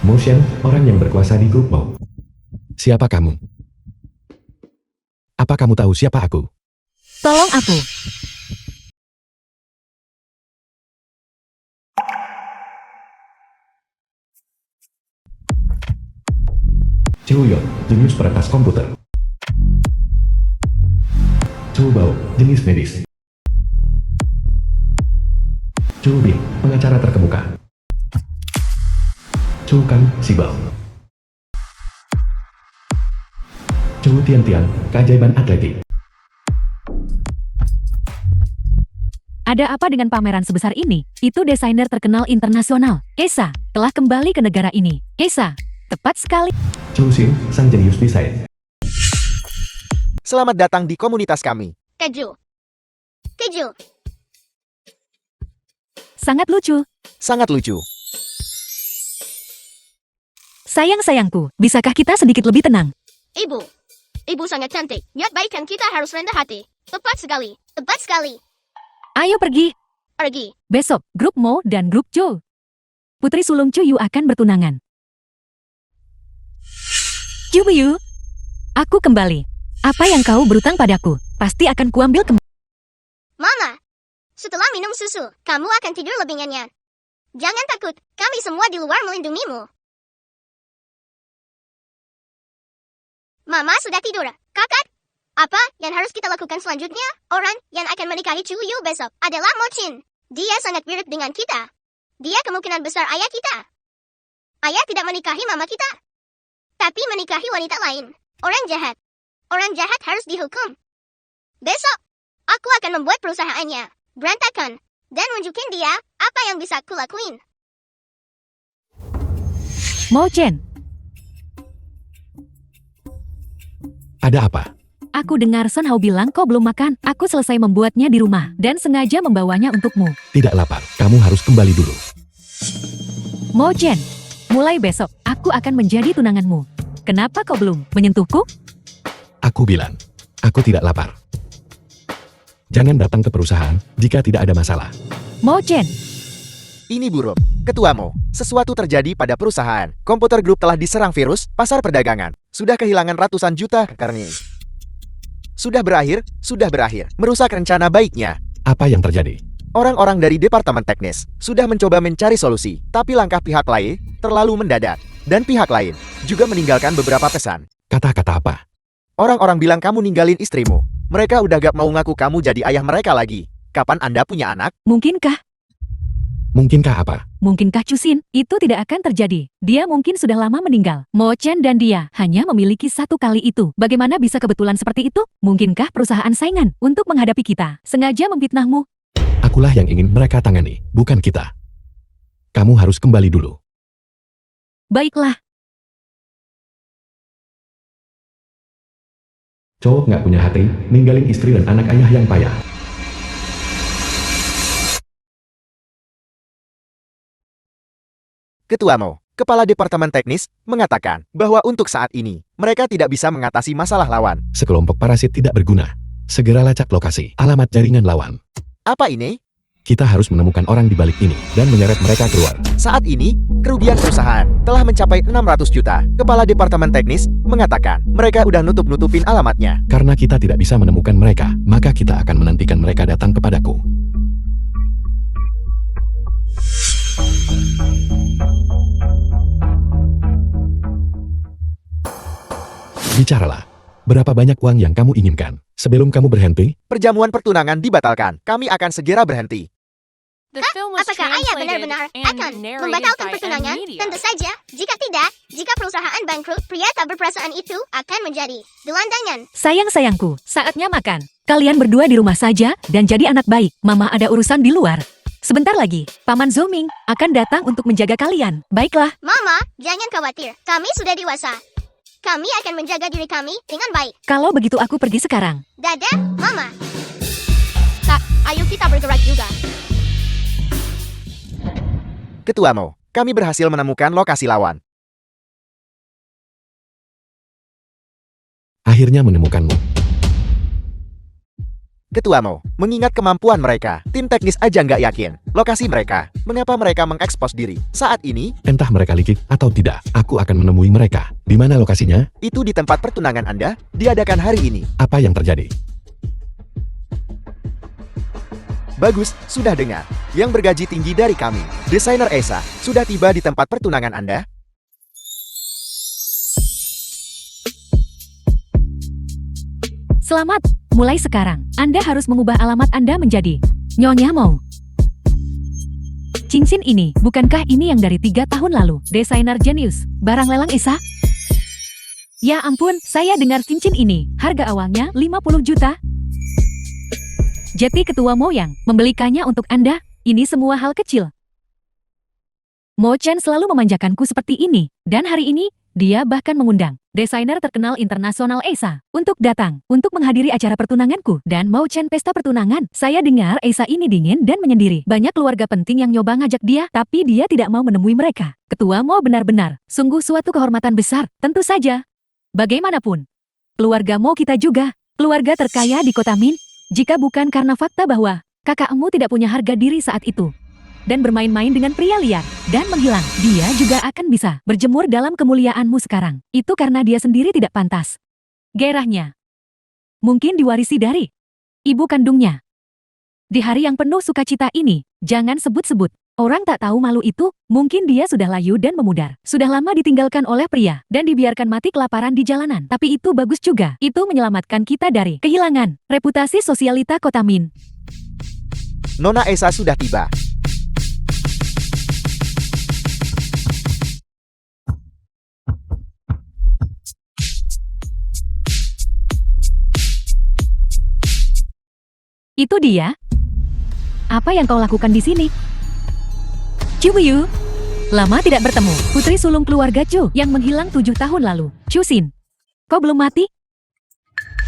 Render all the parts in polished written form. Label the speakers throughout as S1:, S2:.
S1: Motion, orang yang berkuasa di grup Mo.
S2: Siapa kamu? Apa kamu tahu siapa aku?
S3: Tolong aku.
S1: Chuyon, jenius peretas komputer. Chu Bao, jenis medis. Chu Bin, pengacara terkemuka. Chu Kang, Sibao. Chu Tian, keajaiban atletik.
S3: Ada apa dengan pameran sebesar ini? Itu desainer terkenal internasional. Kesa, telah kembali ke negara ini. Kesa, tepat sekali.
S1: Chu Xin, sang jenius desain.
S4: Selamat datang di komunitas kami.
S5: Keju. Keju.
S3: Sangat lucu.
S4: Sangat lucu.
S3: Sayang-sayangku, bisakah kita sedikit lebih tenang?
S5: Ibu. Ibu sangat cantik. Niat baik kan kita harus rendah hati. Tepat sekali. Tepat sekali.
S3: Ayo pergi.
S5: Pergi.
S3: Besok, grup Mo dan grup Jo. Putri sulung Cuyu akan bertunangan. Cuyu, aku kembali. Apa yang kau berutang padaku, pasti akan kuambil kembali.
S5: Mama. Setelah minum susu, kamu akan tidur lebih nyenyak. Jangan takut, kami semua di luar melindungimu. Mama sudah tidur. Kakak, apa yang harus kita lakukan selanjutnya? Orang yang akan menikahi Cuyu besok adalah Mochin. Dia sangat mirip dengan kita. Dia kemungkinan besar ayah kita. Ayah tidak menikahi mama kita, tapi menikahi wanita lain. Orang jahat. Orang jahat harus dihukum. Besok, aku akan membuat perusahaannya berantakan dan nunjukin dia apa yang bisa aku lakuin.
S3: Mo Chen,
S2: Ada apa?
S3: aku dengar Son Hao bilang kau belum makan. Aku selesai membuatnya di rumah dan sengaja membawanya untukmu.
S2: Tidak lapar, kamu harus kembali dulu.
S3: Mo Chen, mulai besok, aku akan menjadi tunanganmu. Kenapa kau belum menyentuhku?
S2: Aku bilang, aku tidak lapar. Jangan datang ke perusahaan jika tidak ada masalah.
S3: Mo Chen,
S4: Ini buruk. Ketua Mo, sesuatu terjadi pada perusahaan. Komputer Group telah diserang virus, pasar perdagangan. Sudah kehilangan ratusan juta karena sudah berakhir. Merusak rencana baiknya.
S2: Apa yang terjadi?
S4: Orang-orang dari Departemen Teknis sudah mencoba mencari solusi, tapi langkah pihak lain terlalu mendadak. Dan pihak lain juga meninggalkan beberapa pesan.
S2: Kata-kata apa?
S4: Orang-orang bilang kamu ninggalin istrimu. Mereka udah gak mau ngaku kamu jadi ayah mereka lagi. Kapan Anda punya anak?
S3: mungkinkah?
S2: Mungkinkah apa?
S3: Mungkinkah Cusin? Itu tidak akan terjadi. Dia mungkin sudah lama meninggal. Mo Chen dan dia hanya memiliki satu kali itu. Bagaimana bisa kebetulan seperti itu? Mungkinkah perusahaan saingan untuk menghadapi kita sengaja memfitnahmu?
S2: Akulah yang ingin mereka tangani, bukan kita. Kamu harus kembali dulu.
S3: Baiklah,
S1: Cowok nggak punya hati, ninggalin istri dan anak ayah yang payah.
S4: Ketua Mo, Kepala Departemen Teknis, mengatakan bahwa untuk saat ini, mereka tidak bisa mengatasi masalah lawan.
S2: Sekelompok parasit tidak berguna. Segera lacak lokasi, alamat jaringan lawan.
S4: Apa ini?
S2: Kita harus menemukan orang di balik ini dan menyeret mereka keluar.
S4: Saat ini, kerugian perusahaan telah mencapai 600 juta. Kepala Departemen Teknis mengatakan mereka udah nutup-nutupin alamatnya.
S2: Karena kita tidak bisa menemukan mereka, maka kita akan menantikan mereka datang kepadaku. Bicaralah. Berapa banyak uang yang kamu inginkan? Sebelum kamu berhenti,
S4: Perjamuan pertunangan dibatalkan. Kami akan segera berhenti.
S5: Apakah ayah benar-benar akan membatalkan pertunangan? Tentu saja. Jika tidak, jika perusahaan bangkrut, pria tak berperasaan itu akan menjadi gelandangan.
S3: sayang-sayangku, saatnya makan. Kalian berdua di rumah saja dan jadi anak baik. Mama ada urusan di luar. Sebentar lagi, Paman Zoming akan datang untuk menjaga kalian. Baiklah,
S5: Mama, jangan khawatir. Kami sudah dewasa. Kami akan menjaga diri kami dengan baik.
S3: kalau begitu aku pergi sekarang.
S5: Dadah, Mama. Tak, ayo kita bergerak juga.
S4: Ketua Mo, kami berhasil menemukan lokasi lawan.
S2: akhirnya menemukanmu.
S4: Ketua Mo, mengingat kemampuan mereka, tim teknis aja nggak yakin. Lokasi mereka, mengapa mereka mengekspos diri? Saat ini,
S2: Entah mereka licik atau tidak, aku akan menemui mereka. Di mana lokasinya?
S4: itu di tempat pertunangan Anda, diadakan hari ini.
S2: Apa yang terjadi?
S4: Bagus, sudah dengar. Yang bergaji tinggi dari kami, desainer Esa, sudah tiba di tempat pertunangan Anda.
S3: Selamat, mulai sekarang, Anda harus mengubah alamat Anda menjadi Nyonya Mo. Cincin ini, bukankah ini yang dari 3 tahun lalu? Desainer jenius, barang lelang Esa? Ya ampun, saya dengar cincin ini, harga awalnya 50 juta. Jadi Ketua Mo yang membelikannya untuk Anda, ini semua hal kecil. Mo Chen selalu memanjakanku seperti ini, dan hari ini, dia bahkan mengundang desainer terkenal internasional Esa untuk datang untuk menghadiri acara pertunanganku dan Mo Chen pesta pertunangan. Saya dengar Esa ini dingin dan menyendiri. Banyak keluarga penting yang nyoba ngajak dia, tapi dia tidak mau menemui mereka. Ketua Mo benar-benar sungguh suatu kehormatan besar. Tentu saja. Bagaimanapun, keluarga Mo kita juga keluarga terkaya di kota Min. Jika bukan karena fakta bahwa kakakmu tidak punya harga diri saat itu dan bermain-main dengan pria liar dan menghilang, dia juga akan bisa berjemur dalam kemuliaanmu sekarang. Itu karena dia sendiri tidak pantas. Gairahnya mungkin diwarisi dari ibu kandungnya. Di hari yang penuh sukacita ini, jangan sebut-sebut. Orang tak tahu malu itu, mungkin dia sudah layu dan memudar. Sudah lama ditinggalkan oleh pria dan dibiarkan mati kelaparan di jalanan. Tapi itu bagus juga. Itu menyelamatkan kita dari kehilangan reputasi sosialita kota Min.
S4: Nona Esa sudah tiba.
S3: Itu dia. Apa yang kau lakukan di sini? Ciwiyu, lama tidak bertemu. Putri sulung keluarga Chu yang menghilang 7 tahun lalu. Chu Xin, kau belum mati?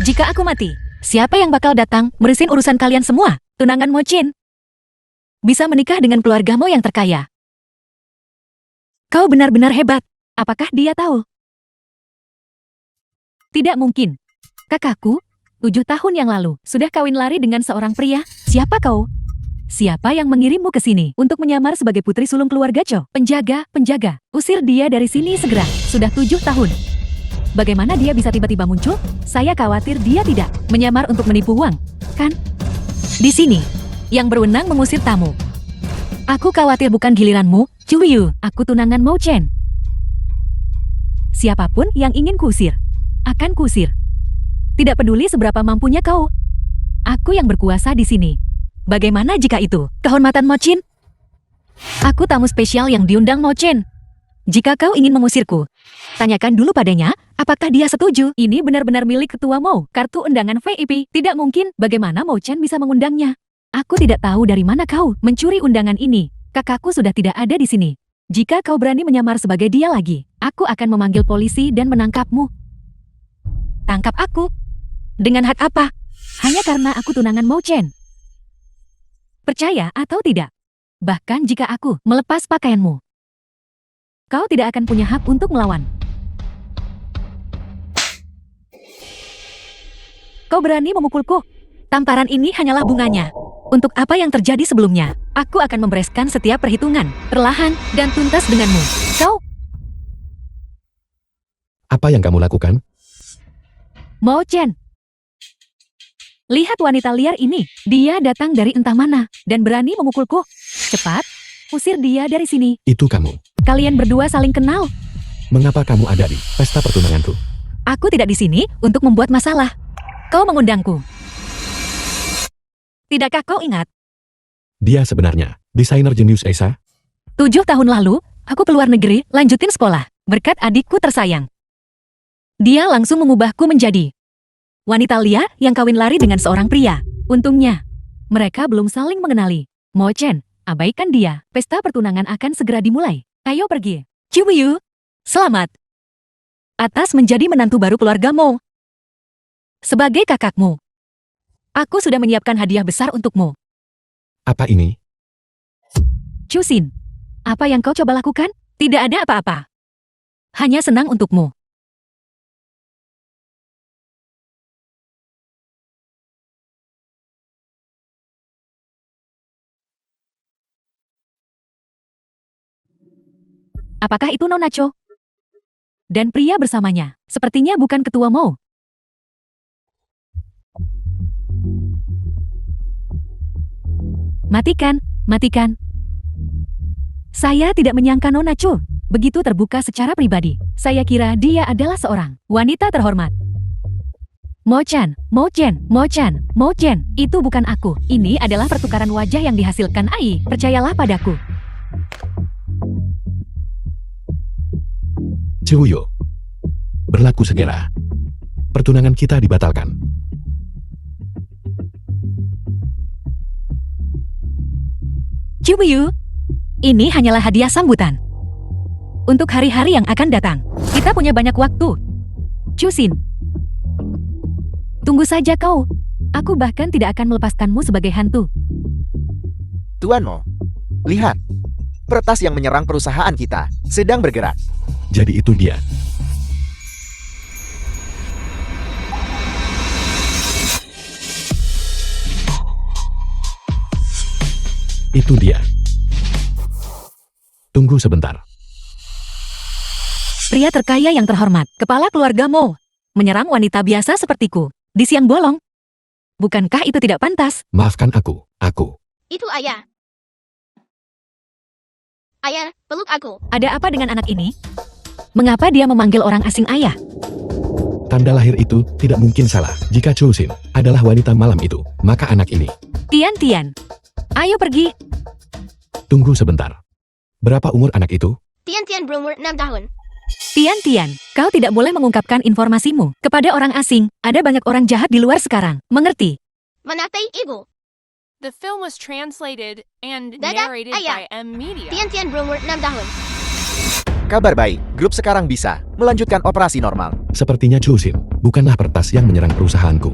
S3: Jika aku mati, siapa yang bakal datang meresin urusan kalian semua? Tunangan Mo Chin bisa menikah dengan keluargamu yang terkaya. Kau benar-benar hebat. Apakah dia tahu? Tidak mungkin. Kakakku, 7 tahun yang lalu, sudah kawin lari dengan seorang pria. Siapa kau? Siapa yang mengirimmu ke sini untuk menyamar sebagai putri sulung keluarga Cho? Penjaga, usir dia dari sini segera. Sudah 7 tahun. Bagaimana dia bisa tiba-tiba muncul? Saya khawatir dia tidak menyamar untuk menipu uang, kan? Di sini, yang berwenang mengusir tamu. Aku khawatir bukan giliranmu, Ciwiyu. Aku tunangan Mo Chen. Siapapun yang ingin kuusir, akan kuusir. Tidak peduli seberapa mampunya kau. Aku yang berkuasa di sini. Bagaimana jika itu kehormatan Mo Chin? Aku tamu spesial yang diundang Mo Chen. Jika kau ingin mengusirku, tanyakan dulu padanya, apakah dia setuju? Ini benar-benar milik Ketua Mo, kartu undangan VIP. Tidak mungkin, bagaimana Mo Chen bisa mengundangnya? Aku tidak tahu dari mana kau mencuri undangan ini. Kakakku sudah tidak ada di sini. Jika kau berani menyamar sebagai dia lagi, aku akan memanggil polisi dan menangkapmu. Tangkap aku? Dengan hak apa? Hanya karena aku tunangan Mo Chen. Percaya atau tidak? Bahkan jika aku melepas pakaianmu, kau tidak akan punya hak untuk melawan. Kau berani memukulku? Tamparan ini hanyalah bunganya. Untuk apa yang terjadi sebelumnya, aku akan membereskan setiap perhitungan, perlahan dan tuntas denganmu. Kau,
S2: Apa yang kamu lakukan?
S3: Mo Chen. Lihat wanita liar ini. Dia datang dari entah mana dan berani memukulku. Cepat, usir dia dari sini.
S2: Itu kamu.
S3: Kalian berdua saling kenal.
S2: Mengapa kamu ada di pesta pertunanganku?
S3: Aku tidak di sini untuk membuat masalah. Kau mengundangku. Tidakkah kau ingat?
S2: Dia sebenarnya desainer jenius Esa.
S3: 7 tahun lalu, aku keluar negeri, lanjutin sekolah, berkat adikku tersayang. Dia langsung mengubahku menjadi wanita liar yang kawin lari dengan seorang pria. Untungnya, mereka belum saling mengenali. Mo Chen, abaikan dia. Pesta pertunangan akan segera dimulai. Ayo pergi. Ciwiyu, selamat. Atas menjadi menantu baru keluarga Mo. Sebagai kakakmu, aku sudah menyiapkan hadiah besar untukmu.
S2: Apa ini?
S3: Chu Xin, apa yang kau coba lakukan? Tidak ada apa-apa. Hanya senang untukmu. Apakah itu Nona Cho? Dan pria bersamanya, sepertinya bukan ketua Mo. Matikan, matikan. Saya tidak menyangka Nona Cho begitu terbuka secara pribadi. Saya kira dia adalah seorang wanita terhormat. Mo-chan, Mo-chen, Mo-chan, Mo-chen, itu bukan aku. Ini adalah pertukaran wajah yang dihasilkan AI. Percayalah padaku.
S2: Chuyo. Berlaku segera. Pertunangan kita dibatalkan.
S3: Cibuyu, ini hanyalah hadiah sambutan. Untuk hari-hari yang akan datang, kita punya banyak waktu. Chusin. Tunggu saja kau. Aku bahkan tidak akan melepaskanmu sebagai hantu.
S4: Tuan Mo, lihat. Peretas yang menyerang perusahaan kita sedang bergerak.
S2: Jadi itu dia. Itu dia. Tunggu sebentar.
S3: Pria terkaya yang terhormat, kepala keluarga Mo, menyerang wanita biasa sepertiku di siang bolong. Bukankah itu tidak pantas?
S2: Maafkan aku.
S5: Itu ayah. Ayah, peluk aku.
S3: Ada apa dengan anak ini? Mengapa dia memanggil orang asing ayah?
S2: Tanda lahir itu tidak mungkin salah. Jika Chusin adalah wanita malam itu, maka anak ini.
S3: Tian, ayo pergi.
S2: Tunggu sebentar. Berapa umur anak itu?
S5: Tian berumur 6 tahun.
S3: Tian, kau tidak boleh mengungkapkan informasimu kepada orang asing. Ada banyak orang jahat di luar sekarang. Mengerti?
S5: Menaftai ibu.
S6: The film was translated and
S5: Dadah,
S6: narrated
S5: ayah.
S6: by M Media.
S5: Tian berumur 6 tahun.
S4: Kabar baik, grup sekarang bisa melanjutkan operasi normal.
S2: Sepertinya Chusin bukanlah peretas yang menyerang perusahaanku.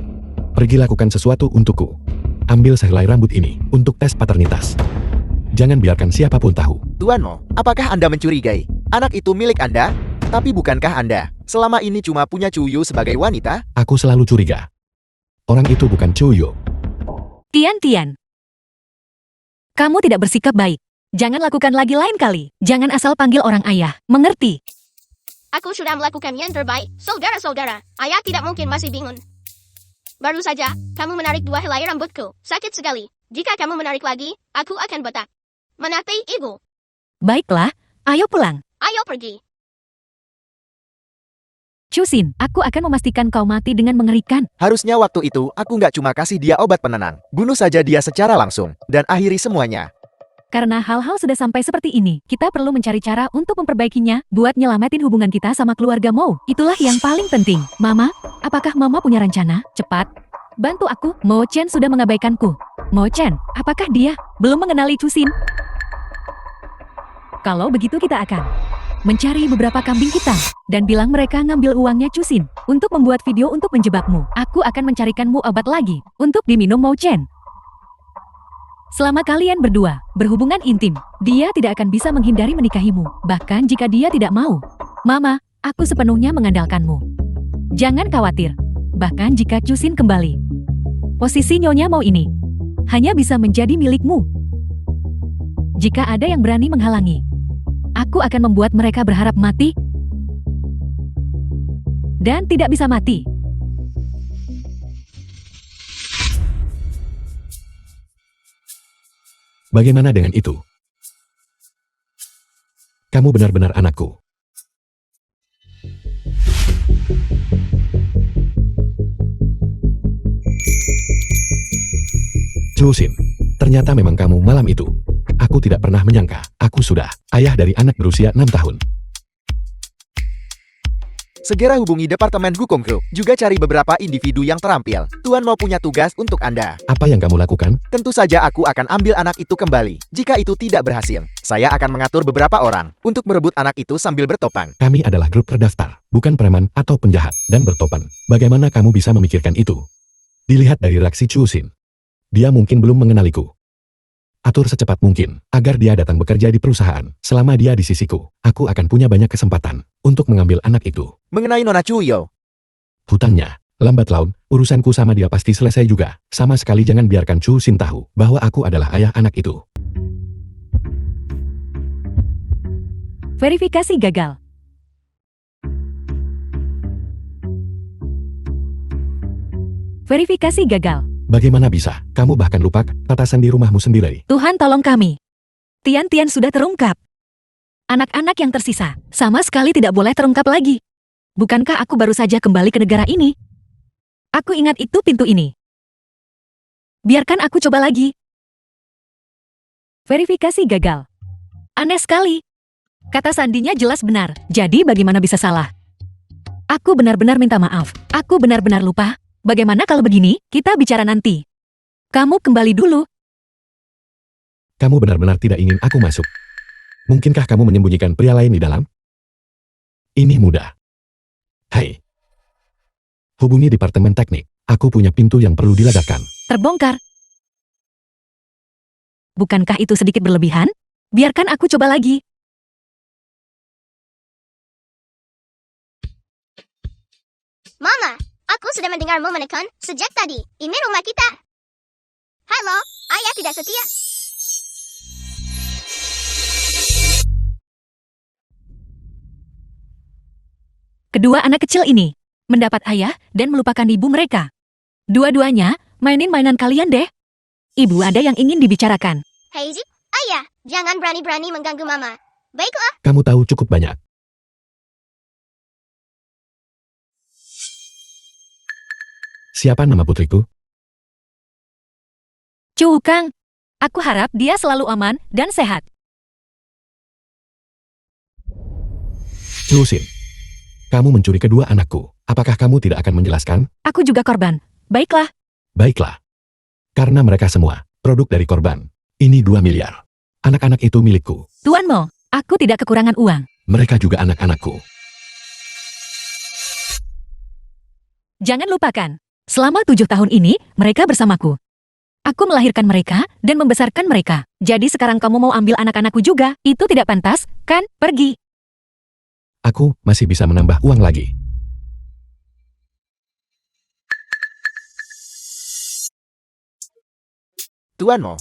S2: Pergi lakukan sesuatu untukku. Ambil sehelai rambut ini untuk tes paternitas. Jangan biarkan siapapun tahu.
S4: Tuan Mo, apakah Anda mencurigai? Anak itu milik Anda? Tapi bukankah Anda selama ini cuma punya Chuyo sebagai wanita?
S2: Aku selalu curiga. Orang itu bukan Chuyo.
S3: Tian. Kamu tidak bersikap baik. Jangan lakukan lagi lain kali. Jangan asal panggil orang ayah. Mengerti?
S5: Aku sudah melakukan yang terbaik. Saudara-saudara, ayah tidak mungkin masih bingung. Baru saja, kamu menarik 2 helai rambutku. Sakit sekali. Jika kamu menarik lagi, aku akan botak. Menaftai ibu.
S3: Baiklah, ayo pulang.
S5: Ayo pergi.
S3: Chusin, aku akan memastikan kau mati dengan mengerikan.
S4: Harusnya waktu itu aku nggak cuma kasih dia obat penenang. Bunuh saja dia secara langsung. Dan akhiri semuanya.
S3: Karena hal-hal sudah sampai seperti ini, kita perlu mencari cara untuk memperbaikinya, buat nyelamatin hubungan kita sama keluarga Mo. Itulah yang paling penting. Mama, apakah Mama punya rencana? Cepat, bantu aku. Mo-chen sudah mengabaikanku. Mo-chen, apakah dia belum mengenali Chusin? Kalau begitu kita akan mencari beberapa kambing kita dan bilang mereka ngambil uangnya Chusin untuk membuat video untuk menjebakmu. Aku akan mencarikanmu obat lagi untuk diminum Mo-chen. Selama kalian berdua berhubungan intim, dia tidak akan bisa menghindari menikahimu, bahkan jika dia tidak mau. Mama, aku sepenuhnya mengandalkanmu. Jangan khawatir, bahkan jika Chusin kembali, posisi Nyonya Mo ini hanya bisa menjadi milikmu. Jika ada yang berani menghalangi, aku akan membuat mereka berharap mati dan tidak bisa mati.
S2: Bagaimana dengan itu? Kamu benar-benar anakku. Chusin, ternyata memang kamu malam itu. Aku tidak pernah menyangka, aku sudah ayah dari anak berusia 6 tahun.
S4: Segera hubungi Departemen Hukum Group. Juga cari beberapa individu yang terampil. Tuan Mo punya tugas untuk Anda.
S2: Apa yang kamu lakukan?
S4: Tentu saja aku akan ambil anak itu kembali. Jika itu tidak berhasil, saya akan mengatur beberapa orang untuk merebut anak itu sambil bertopang.
S2: Kami adalah grup terdaftar, bukan preman atau penjahat, dan bertopan. Bagaimana kamu bisa memikirkan itu? Dilihat dari reaksi Chusin. Dia mungkin belum mengenaliku. Atur secepat mungkin, agar dia datang bekerja di perusahaan. Selama dia di sisiku, aku akan punya banyak kesempatan untuk mengambil anak itu.
S4: Mengenai Nona Chuyo,
S2: Hutannya, lambat laun, urusanku sama dia pasti selesai juga. Sama sekali jangan biarkan Chusin tahu bahwa aku adalah ayah anak itu.
S3: Verifikasi gagal. Verifikasi gagal.
S2: Bagaimana bisa? Kamu bahkan lupa tatasan di rumahmu sendiri.
S3: Tuhan tolong kami. Tian-Tian sudah terungkap. Anak-anak yang tersisa sama sekali tidak boleh terungkap lagi. Bukankah aku baru saja kembali ke negara ini? Aku ingat itu pintu ini. Biarkan aku coba lagi. Verifikasi gagal. Aneh sekali. Kata sandinya jelas benar, jadi bagaimana bisa salah? Aku benar-benar minta maaf. Aku benar-benar lupa. Bagaimana kalau begini, kita bicara nanti. Kamu kembali dulu.
S2: Kamu benar-benar tidak ingin aku masuk. Mungkinkah kamu menyembunyikan pria lain di dalam? Ini mudah. Hai. Hubungi Departemen Teknik. Aku punya pintu yang perlu diledakkan.
S3: Terbongkar. Bukankah itu sedikit berlebihan? Biarkan aku coba lagi.
S5: Mama, aku sudah mendengarmu menekan sejak tadi. Ini rumah kita. Halo, ayah tidak setia.
S3: Kedua anak kecil ini mendapat ayah dan melupakan ibu mereka. Dua-duanya mainin mainan kalian deh. Ibu ada yang ingin dibicarakan.
S5: Hei Zip, ayah, jangan berani-berani mengganggu mama. Baiklah,
S2: Kamu tahu cukup banyak. Siapa nama putriku?
S3: Chu Kang, aku harap dia selalu aman dan sehat.
S2: Lusin. Kamu mencuri kedua anakku. Apakah kamu tidak akan menjelaskan?
S3: Aku juga korban. Baiklah,
S2: Baiklah. Karena mereka semua produk dari korban. Ini 2 miliar. Anak-anak itu milikku.
S3: Tuan Mo, aku tidak kekurangan uang.
S2: Mereka juga anak-anakku.
S3: Jangan lupakan, selama 7 tahun ini, mereka bersamaku. Aku melahirkan mereka dan membesarkan mereka. Jadi sekarang kamu mau ambil anak-anakku juga? Itu tidak pantas, kan? Pergi.
S2: Aku masih bisa menambah uang lagi.
S4: Tuan Mo,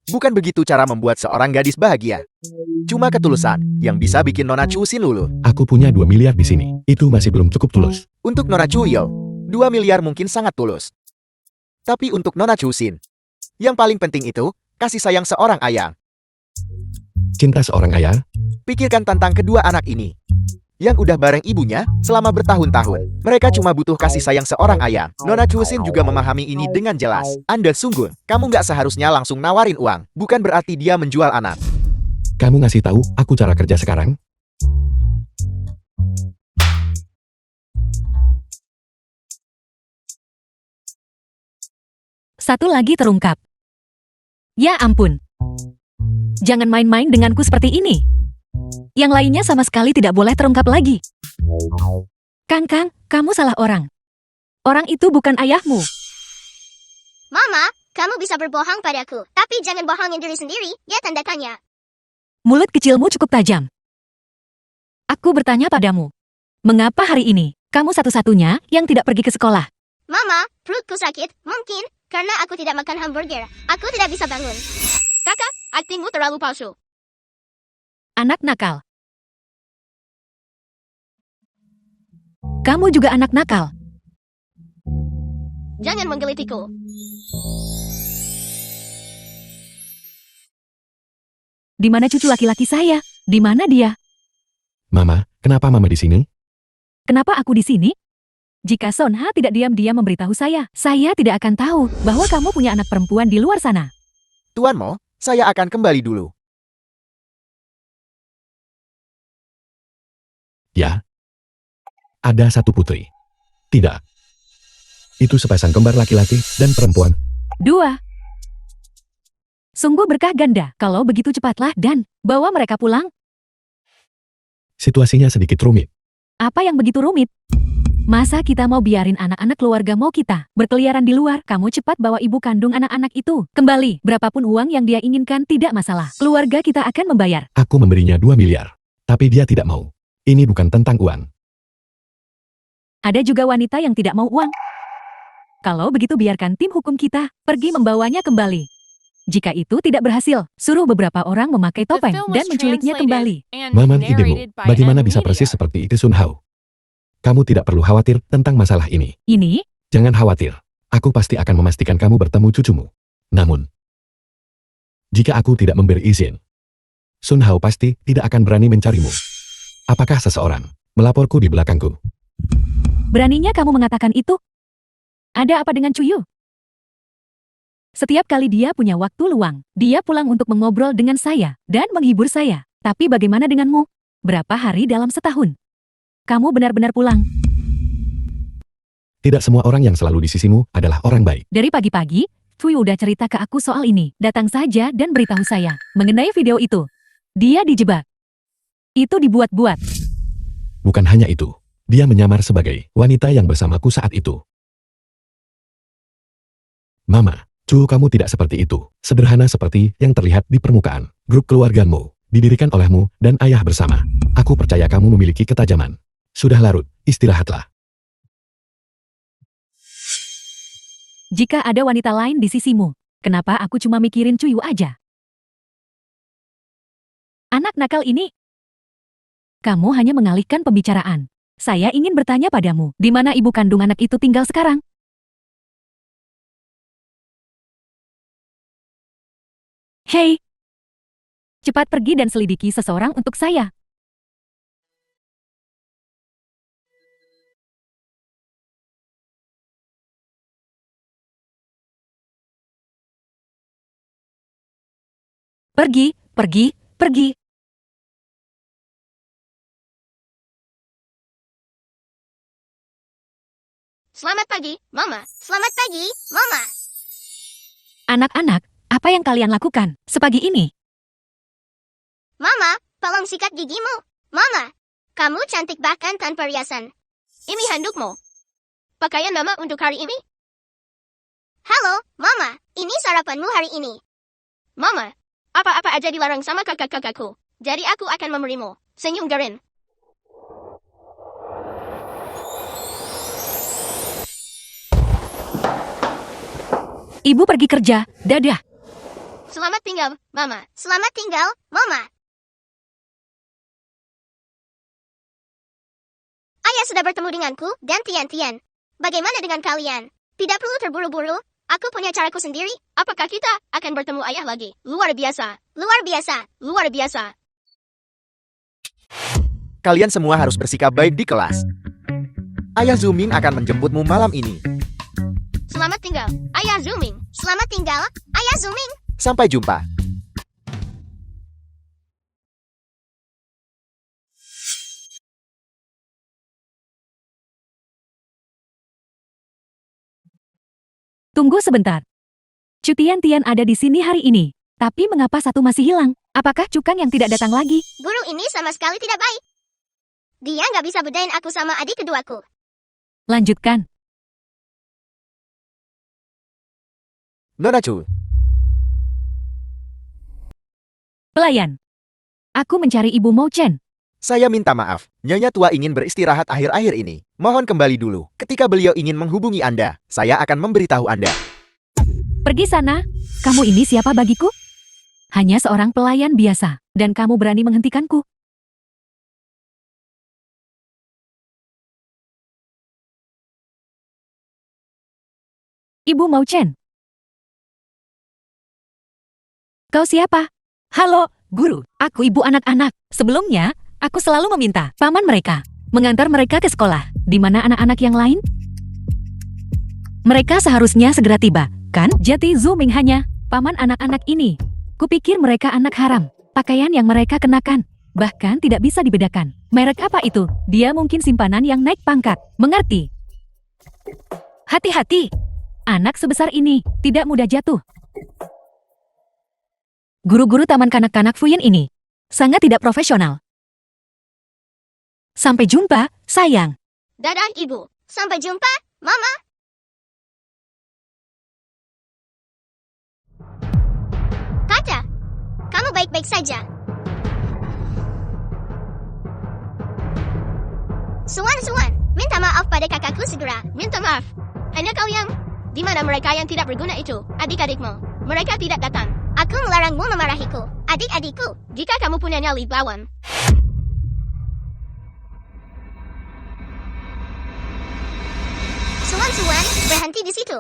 S4: bukan begitu cara membuat seorang gadis bahagia. Cuma ketulusan yang bisa bikin Nona Chusin luluh.
S2: Aku punya 2 miliar di sini. Itu masih belum cukup tulus.
S4: Untuk Nona Chuyo, 2 miliar mungkin sangat tulus. Tapi untuk Nona Chusin, yang paling penting itu kasih sayang seorang ayah.
S2: Cinta seorang ayah?
S4: Pikirkan tentang kedua anak ini yang udah bareng ibunya selama bertahun-tahun. Mereka cuma butuh kasih sayang seorang ayah. Nona Chusin juga memahami ini dengan jelas. Anda sungguh, kamu nggak seharusnya langsung nawarin uang. Bukan berarti dia menjual anak.
S2: Kamu ngasih tahu aku cara kerja sekarang?
S3: Satu lagi terungkap. Ya ampun. Jangan main-main denganku seperti ini. Yang lainnya sama sekali tidak boleh terungkap lagi. Kang, kamu salah orang. Orang itu bukan ayahmu.
S5: Mama, kamu bisa berbohong padaku. Tapi jangan bohongin diri sendiri, ya tandakannya.
S3: Mulut kecilmu cukup tajam. Aku bertanya padamu. Mengapa hari ini, kamu satu-satunya yang tidak pergi ke sekolah?
S5: Mama, perutku sakit, mungkin karena aku tidak makan hamburger. Aku tidak bisa bangun. Kakak, aktingmu terlalu palsu.
S3: Anak nakal. Kamu juga anak nakal.
S5: Jangan menggelitiku.
S3: Di mana cucu laki-laki saya? Di mana dia?
S2: Mama, kenapa Mama di sini?
S3: Kenapa aku di sini? Jika Sonha tidak diam-diam memberitahu saya tidak akan tahu bahwa kamu punya anak perempuan di luar sana.
S4: Tuan Mo, saya akan kembali dulu.
S2: Ya. Ada satu putri. Tidak. Itu sepasang kembar laki-laki dan perempuan.
S3: 2. Sungguh berkah ganda kalau begitu cepatlah dan bawa mereka pulang.
S2: Situasinya sedikit rumit.
S3: Apa yang begitu rumit? Masa kita mau biarin anak-anak keluarga mau kita berkeliaran di luar? Kamu cepat bawa ibu kandung anak-anak itu kembali. Berapapun uang yang dia inginkan tidak masalah. Keluarga kita akan membayar.
S2: Aku memberinya 2 miliar. Tapi dia tidak mau. Ini bukan tentang uang.
S3: Ada juga wanita yang tidak mau uang. Kalau begitu biarkan tim hukum kita pergi membawanya kembali. Jika itu tidak berhasil, suruh beberapa orang memakai
S6: The
S3: topeng
S6: film
S3: dan
S6: was
S3: menculiknya kembali.
S6: translated and
S2: Maman, idemu,
S6: narrated by
S2: bagaimana
S6: N
S2: bisa
S6: Media.
S2: persis seperti itu Sun Hao? Kamu tidak perlu khawatir tentang masalah ini.
S3: Ini,
S2: Jangan khawatir, aku pasti akan memastikan kamu bertemu cucumu. Namun, jika aku tidak memberi izin, Sun Hao pasti tidak akan berani mencarimu. Apakah seseorang melaporku di belakangku?
S3: beraninya kamu mengatakan itu? Ada apa dengan Cuyu? Setiap kali dia punya waktu luang, dia pulang untuk mengobrol dengan saya dan menghibur saya. Tapi bagaimana denganmu? Berapa hari dalam setahun? Kamu benar-benar pulang.
S2: Tidak semua orang yang selalu di sisimu adalah orang baik.
S3: Dari pagi-pagi, Cuyu udah cerita ke aku soal ini. Datang saja dan beritahu saya mengenai video itu. Dia dijebak. Itu dibuat-buat.
S2: Bukan hanya itu, dia menyamar sebagai wanita yang bersamaku saat itu. Mama, Cu, kamu tidak seperti itu. Sederhana seperti yang terlihat di permukaan. Grup keluargamu didirikan olehmu dan ayah bersama. Aku percaya kamu memiliki ketajaman. Sudah larut, istirahatlah.
S3: Jika ada wanita lain di sisimu, kenapa aku cuma mikirin Cuyu aja? Anak nakal ini. Kamu hanya mengalihkan pembicaraan. Saya ingin bertanya padamu, di mana ibu kandung anak itu tinggal sekarang? Hei! Cepat pergi dan selidiki seseorang untuk saya. Pergi, pergi, pergi.
S5: Selamat pagi, Mama. Selamat pagi, Mama.
S3: Anak-anak, apa yang kalian lakukan sepagi ini?
S5: Mama, tolong sikat gigimu. Mama, kamu cantik bahkan tanpa riasan. Ini handukmu. Pakaian Mama untuk hari ini. Halo, Mama. Ini sarapanmu hari ini. Mama, apa-apa aja dilarang sama kakak-kakakku. Jadi aku akan memberimu. Senyum Garin.
S3: Ibu pergi kerja, dadah.
S5: Selamat tinggal, Mama. Selamat tinggal, Mama. Ayah sudah bertemu denganku dan Tian-Tian. Bagaimana dengan kalian? Tidak perlu terburu-buru. Aku punya caraku sendiri. Apakah kita akan bertemu ayah lagi? Luar biasa. Luar biasa. Luar biasa.
S4: Kalian semua harus bersikap baik di kelas. Ayah Zuming akan menjemputmu malam ini.
S5: Selamat tinggal, Ayah Zooming. Selamat tinggal, Ayah Zooming.
S4: Sampai jumpa.
S3: Tunggu sebentar. Tian-Tian ada di sini hari ini. Tapi mengapa satu masih hilang? Apakah Cukang yang tidak datang lagi?
S5: Guru ini sama sekali tidak baik. Dia nggak bisa bedain aku sama adik keduaku.
S3: Lanjutkan.
S4: Nona Chu,
S3: Pelayan. Aku mencari Ibu Mo Chen.
S4: saya minta maaf. Nyonya tua ingin beristirahat akhir-akhir ini. Mohon kembali dulu. Ketika beliau ingin menghubungi Anda, saya akan memberitahu Anda.
S3: Pergi sana. Kamu ini siapa bagiku? Hanya seorang pelayan biasa. Dan kamu berani menghentikanku? Ibu Mo Chen. Kau siapa? Halo, guru. Aku ibu anak-anak. Sebelumnya, aku selalu meminta paman mereka mengantar mereka ke sekolah. Di mana anak-anak yang lain? Mereka seharusnya segera tiba, kan? Jati Zooming hanya paman anak-anak ini. Kupikir mereka anak haram. Pakaian yang mereka kenakan bahkan tidak bisa dibedakan. Merek apa itu? Dia mungkin simpanan yang naik pangkat. Mengerti? Hati-hati. Anak sebesar ini tidak mudah jatuh. Guru-guru taman kanak-kanak Fuyin ini sangat tidak profesional. Sampai jumpa, sayang.
S5: Dadah, Ibu. Sampai jumpa, Mama. Kaca, kamu baik-baik saja. Suan, minta maaf pada kakakku segera. Minta maaf. Hanya kau yang... Di mana mereka yang tidak berguna itu, adik-adikmu? Mereka tidak datang. Aku melarangmu memarahiku. Adik-adikku, jika kamu punya nyali lawan. Suan-suan, berhenti di situ.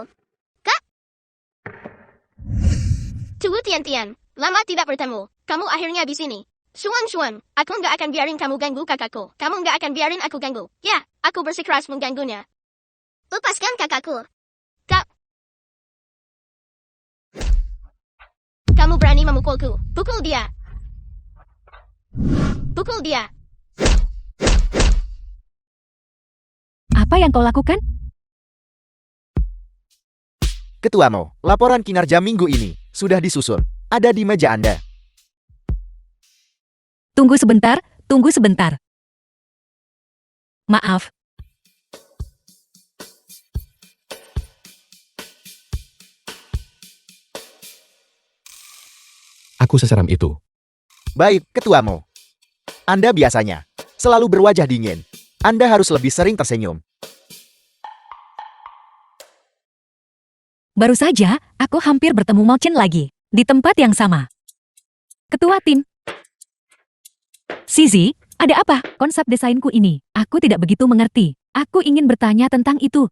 S5: Kak? Tunggu Tian-Tian, lama tidak bertemu. Kamu akhirnya di sini. Suan-suan, aku nggak akan biarin kamu ganggu kakakku. Kamu nggak akan biarin aku ganggu. Ya, aku bersikeras mengganggunya. Lepaskan kakakku. Kak. Kamu berani memukulku. Pukul dia. Pukul dia.
S3: Apa yang kau lakukan?
S4: Ketuamu, laporan kinerja minggu ini sudah disusun. Ada di meja Anda.
S3: Tunggu sebentar, tunggu sebentar. Maaf.
S2: Aku seseram itu.
S4: Baik, ketuamu. Anda biasanya selalu berwajah dingin. Anda harus lebih sering tersenyum.
S3: Baru saja, aku hampir bertemu Mo Chen lagi. Di tempat yang sama. Ketua tim. Zizi, ada apa? Konsep desainku ini, aku tidak begitu mengerti. Aku ingin bertanya tentang itu.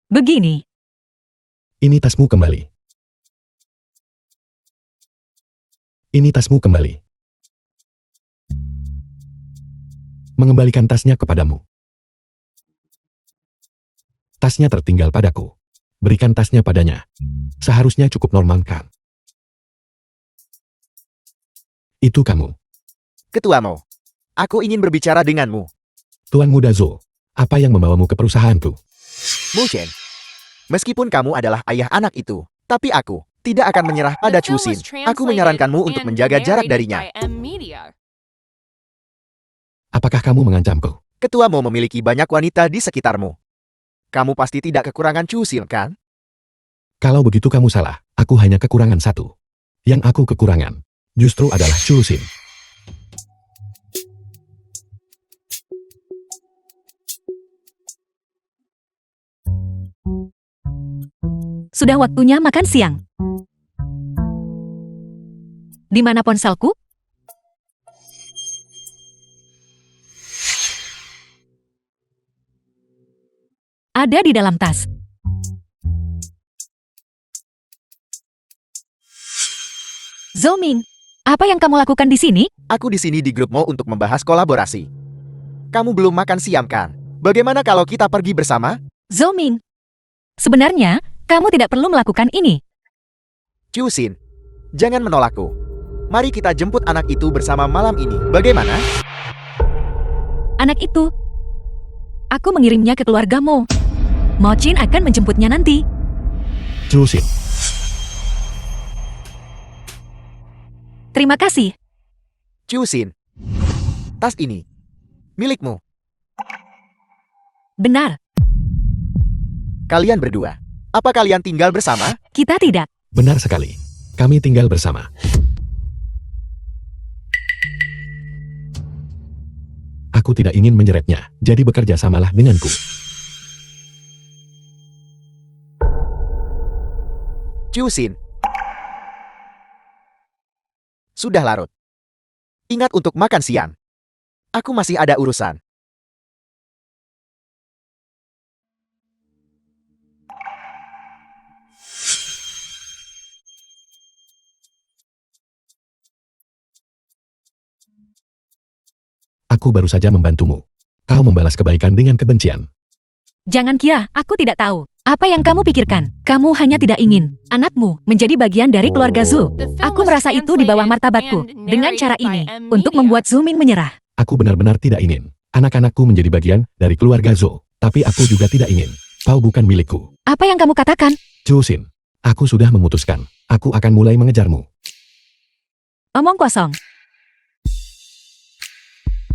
S3: Begini.
S2: Ini tasmu kembali. Ini tasmu kembali. Mengembalikan tasnya kepadamu. Tasnya tertinggal padaku. Berikan tasnya padanya. Seharusnya cukup normal kan? Itu kamu.
S4: Ketuamu, aku ingin berbicara denganmu.
S2: Tuan Muda Zhou, apa yang membawamu ke perusahaanku?
S4: Mu Chen. Meskipun kamu adalah ayah anak itu, tapi aku tidak akan menyerah pada
S6: The film
S4: Chu Xin.
S6: was
S4: Aku menyarankanmu
S6: translated
S4: untuk
S6: and
S4: menjaga jarak
S6: narrated
S4: darinya.
S6: by M Media.
S2: Apakah kamu mengancamku?
S4: Ketuamu memiliki banyak wanita di sekitarmu. Kamu pasti tidak kekurangan Chu Xin, kan?
S2: Kalau begitu kamu salah, aku hanya kekurangan satu. Yang aku kekurangan, justru adalah Chu Xin.
S3: Sudah waktunya makan siang. Di mana ponselku? Ada di dalam tas. Zhou Ming, apa yang kamu lakukan di sini?
S4: Aku di sini di grup Mo untuk membahas kolaborasi. Kamu belum makan siang, kan? Bagaimana kalau kita pergi bersama?
S3: Zhou Ming, sebenarnya kamu tidak perlu melakukan ini.
S4: Chu Xin, jangan menolakku. Mari kita jemput anak itu bersama malam ini. Bagaimana?
S3: Anak itu, aku mengirimnya ke keluarga Mo. Mo Chin akan menjemputnya nanti.
S2: Chu Xin,
S3: Terima kasih.
S4: Chu Xin, tas ini milikmu.
S3: Benar,
S4: Kalian berdua, apa kalian tinggal bersama?
S3: kita tidak.
S2: benar sekali. Kami tinggal bersama. Aku tidak ingin menyeretnya, jadi bekerja samalah denganku.
S4: Chu Xin, sudah larut. Ingat untuk makan siang. Aku masih ada urusan.
S2: Aku baru saja membantumu. Kau membalas kebaikan dengan kebencian.
S3: Jangan kira aku tidak tahu. Apa yang kamu pikirkan? Kamu hanya tidak ingin anakmu menjadi bagian dari keluarga Zhu.
S6: The film
S3: Aku
S6: was
S3: merasa itu di bawah
S6: translated
S3: martabatku.
S6: and
S3: Dengan cara
S6: narrated
S3: ini,
S6: by M
S3: untuk
S6: Media.
S3: membuat Zhu Ming menyerah.
S2: Aku benar-benar tidak ingin anak-anakku menjadi bagian dari keluarga Zhou. Tapi aku juga tidak ingin. Kau bukan milikku.
S3: Apa yang kamu katakan?
S2: Chu Xin, aku sudah memutuskan. Aku akan mulai mengejarmu.
S3: Omong kosong.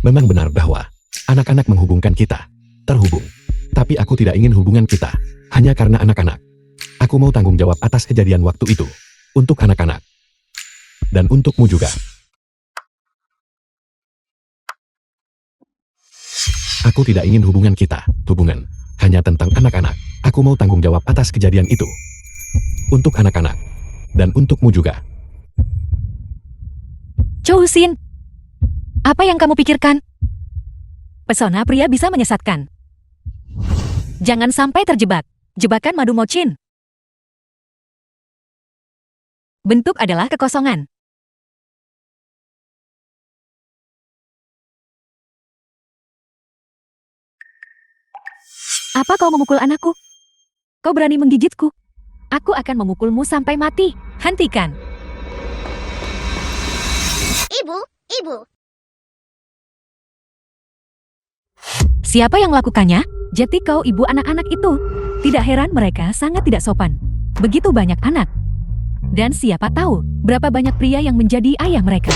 S2: Memang benar bahwa anak-anak menghubungkan kita. Terhubung. Tapi aku tidak ingin hubungan kita hanya karena anak-anak. Aku mau tanggung jawab atas kejadian waktu itu. Untuk anak-anak. Dan untukmu juga. Aku tidak ingin hubungan kita, hubungan hanya tentang anak-anak. Aku mau tanggung jawab atas kejadian itu. Untuk anak-anak. Dan untukmu juga.
S3: Chousin, apa yang kamu pikirkan? Pesona pria bisa menyesatkan. Jangan sampai terjebak. Jebakan madu mochin. Bentuk adalah kekosongan. Apa kau memukul anakku? Kau berani menggigitku? Aku akan memukulmu sampai mati. Hentikan.
S5: Ibu.
S3: Siapa yang melakukannya? Jadi kau ibu anak-anak itu. Tidak heran mereka sangat tidak sopan. Begitu banyak anak. Dan siapa tahu berapa banyak pria yang menjadi ayah mereka.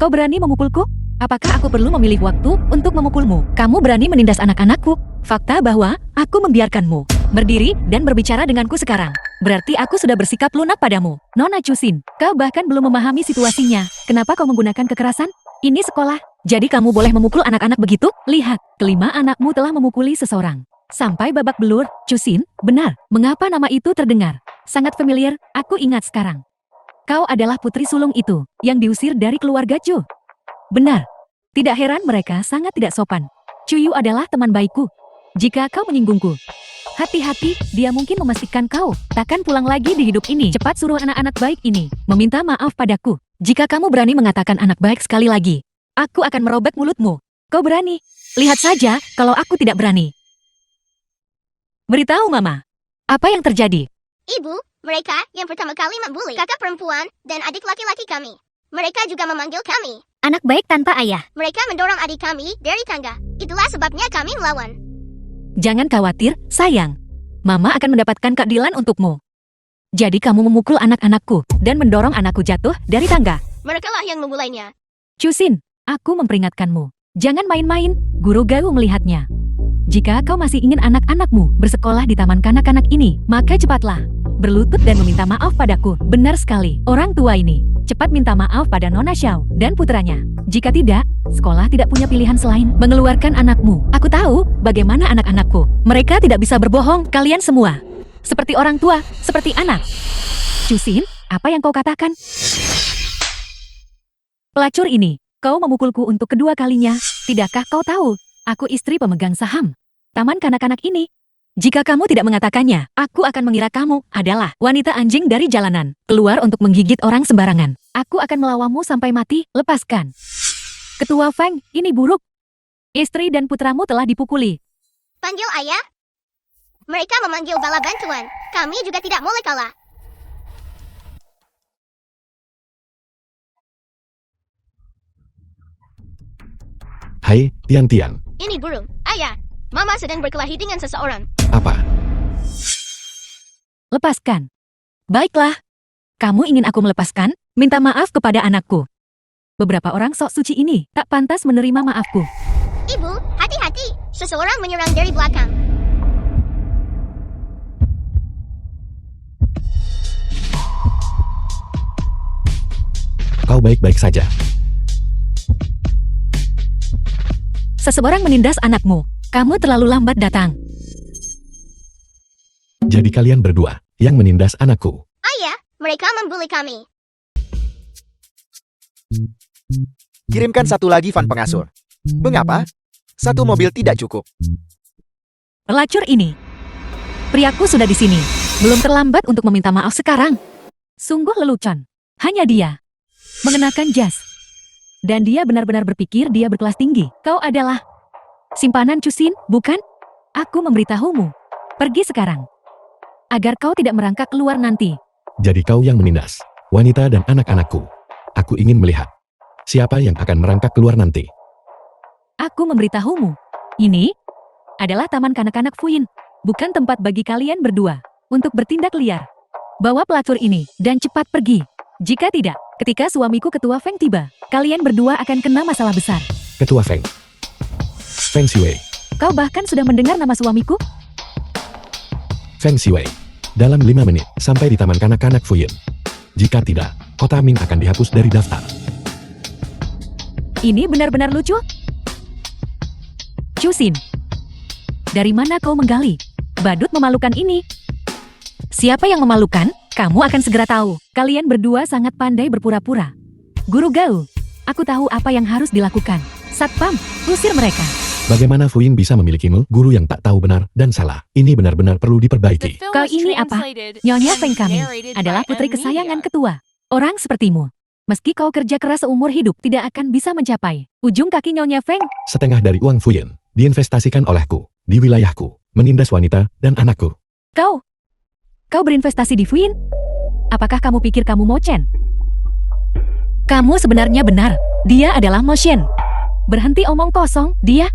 S3: Kau berani memukulku? Apakah aku perlu memilih waktu untuk memukulmu? Kamu berani menindas anak-anakku. Fakta bahwa aku membiarkanmu berdiri dan berbicara denganku sekarang. Berarti aku sudah bersikap lunak padamu. Nona Chousin, kau bahkan belum memahami situasinya. Kenapa kau menggunakan kekerasan? Ini sekolah. Jadi kamu boleh memukul anak-anak begitu? Lihat, kelima anakmu telah memukuli seseorang. Sampai babak belur. Chousin, benar. Mengapa nama itu terdengar sangat familiar? Aku ingat sekarang. Kau adalah putri sulung itu yang diusir dari keluarga Chu. Benar. Tidak heran mereka sangat tidak sopan. Chuyu adalah teman baikku. Jika kau menyinggungku, hati-hati, dia mungkin memastikan kau takkan pulang lagi di hidup ini. Cepat suruh anak-anak baik ini meminta maaf padaku. Jika kamu berani mengatakan anak baik sekali lagi, aku akan merobek mulutmu. Kau berani? Lihat saja kalau aku tidak berani. Beritahu Mama, apa yang terjadi?
S5: Ibu, mereka yang pertama kali membuli kakak perempuan dan adik laki-laki kami. Mereka juga memanggil kami
S7: Anak baik tanpa ayah.
S5: Mereka mendorong adik kami dari tangga. Itulah sebabnya kami melawan.
S3: Jangan khawatir, sayang. Mama akan mendapatkan keadilan untukmu. Jadi kamu memukul anak-anakku dan mendorong anakku jatuh dari tangga.
S5: Merekalah yang memulainya.
S3: Chousin, aku memperingatkanmu. Jangan main-main, Guru Gao melihatnya. Jika kau masih ingin anak-anakmu bersekolah di taman kanak-kanak ini, maka cepatlah berlutut dan meminta maaf padaku. Benar sekali, orang tua ini. Cepat minta maaf pada Nona Xiao dan putranya. Jika tidak, sekolah tidak punya pilihan selain mengeluarkan anakmu. Aku tahu bagaimana anak-anakku. Mereka tidak bisa berbohong, kalian semua. Seperti orang tua, seperti anak. Chousin, apa yang kau katakan? Pelacur ini, kau memukulku untuk kedua kalinya. Tidakkah kau tahu? Aku istri pemegang saham taman kanak-kanak ini. Jika kamu tidak mengatakannya, aku akan mengira kamu adalah wanita anjing dari jalanan, keluar untuk menggigit orang sembarangan. Aku akan melawanmu sampai mati, lepaskan. Ketua Feng, ini buruk. Istri dan putramu telah dipukuli.
S5: Panggil ayah. Mereka memanggil bala bantuan. Kami juga tidak boleh kalah.
S2: Hai, Tian-Tian.
S5: Ini burung. Ayah, Mama sedang berkelahi dengan seseorang.
S2: Apa?
S3: Lepaskan. Baiklah. Kamu ingin aku melepaskan? Minta maaf kepada anakku. Beberapa orang sok suci ini tak pantas menerima maafku.
S5: Ibu, hati-hati. Seseorang menyerang dari belakang.
S2: Kau baik-baik saja.
S3: Seseorang menindas anakmu. Kamu terlalu lambat datang.
S2: Jadi kalian berdua yang menindas anakku.
S5: Ayah, mereka membuli kami.
S4: Kirimkan satu lagi van pengasuh. Mengapa? Satu mobil tidak cukup.
S3: Pelacur ini. Priaku sudah di sini. Belum terlambat untuk meminta maaf sekarang. Sungguh lelucon. Hanya dia. Mengenakan jas. Dan dia benar-benar berpikir dia berkelas tinggi. Kau adalah simpanan Chousin, bukan? Aku memberitahumu. Pergi sekarang. Agar kau tidak merangkak keluar nanti.
S2: Jadi kau yang menindas wanita dan anak-anakku. Aku ingin melihat siapa yang akan merangkak keluar nanti.
S3: Aku memberitahumu. Ini adalah taman kanak-kanak Fuyin. Bukan tempat bagi kalian berdua untuk bertindak liar. Bawa pelacur ini dan cepat pergi. Jika tidak, ketika suamiku Ketua Feng tiba, kalian berdua akan kena masalah besar.
S2: Ketua Feng. Feng Shui.
S3: Kau bahkan sudah mendengar nama suamiku?
S2: Feng Shui. Dalam 5 menit sampai di taman kanak-kanak Fuyin. Jika tidak, kota Ming akan dihapus dari daftar.
S3: Ini benar-benar lucu. Chousin, dari mana kau menggali badut memalukan ini? Siapa yang memalukan? Kamu akan segera tahu. Kalian berdua sangat pandai berpura-pura. Guru Gao, aku tahu apa yang harus dilakukan. Satpam, usir mereka.
S2: Bagaimana Fu Ying bisa memilikimu, guru yang tak tahu benar dan salah? Ini benar-benar perlu
S6: The
S2: diperbaiki.
S6: film
S3: Kau
S6: was
S3: ini apa?
S6: translated
S3: Nyonya
S6: and
S3: Feng kami
S6: narrated
S3: adalah
S6: by
S3: putri
S6: N
S3: kesayangan
S6: Media.
S3: ketua. Orang sepertimu, meski kau kerja keras seumur hidup, tidak akan bisa mencapai ujung kaki Nyonya Feng.
S2: Setengah dari uang Fu Yin diinvestasikan olehku di wilayahku, menindas wanita dan anakku.
S3: Kau berinvestasi di Fuyin? Apakah kamu pikir kamu Mo Chen? Kamu sebenarnya benar. Dia adalah Mo Shen. Berhenti omong kosong, dia.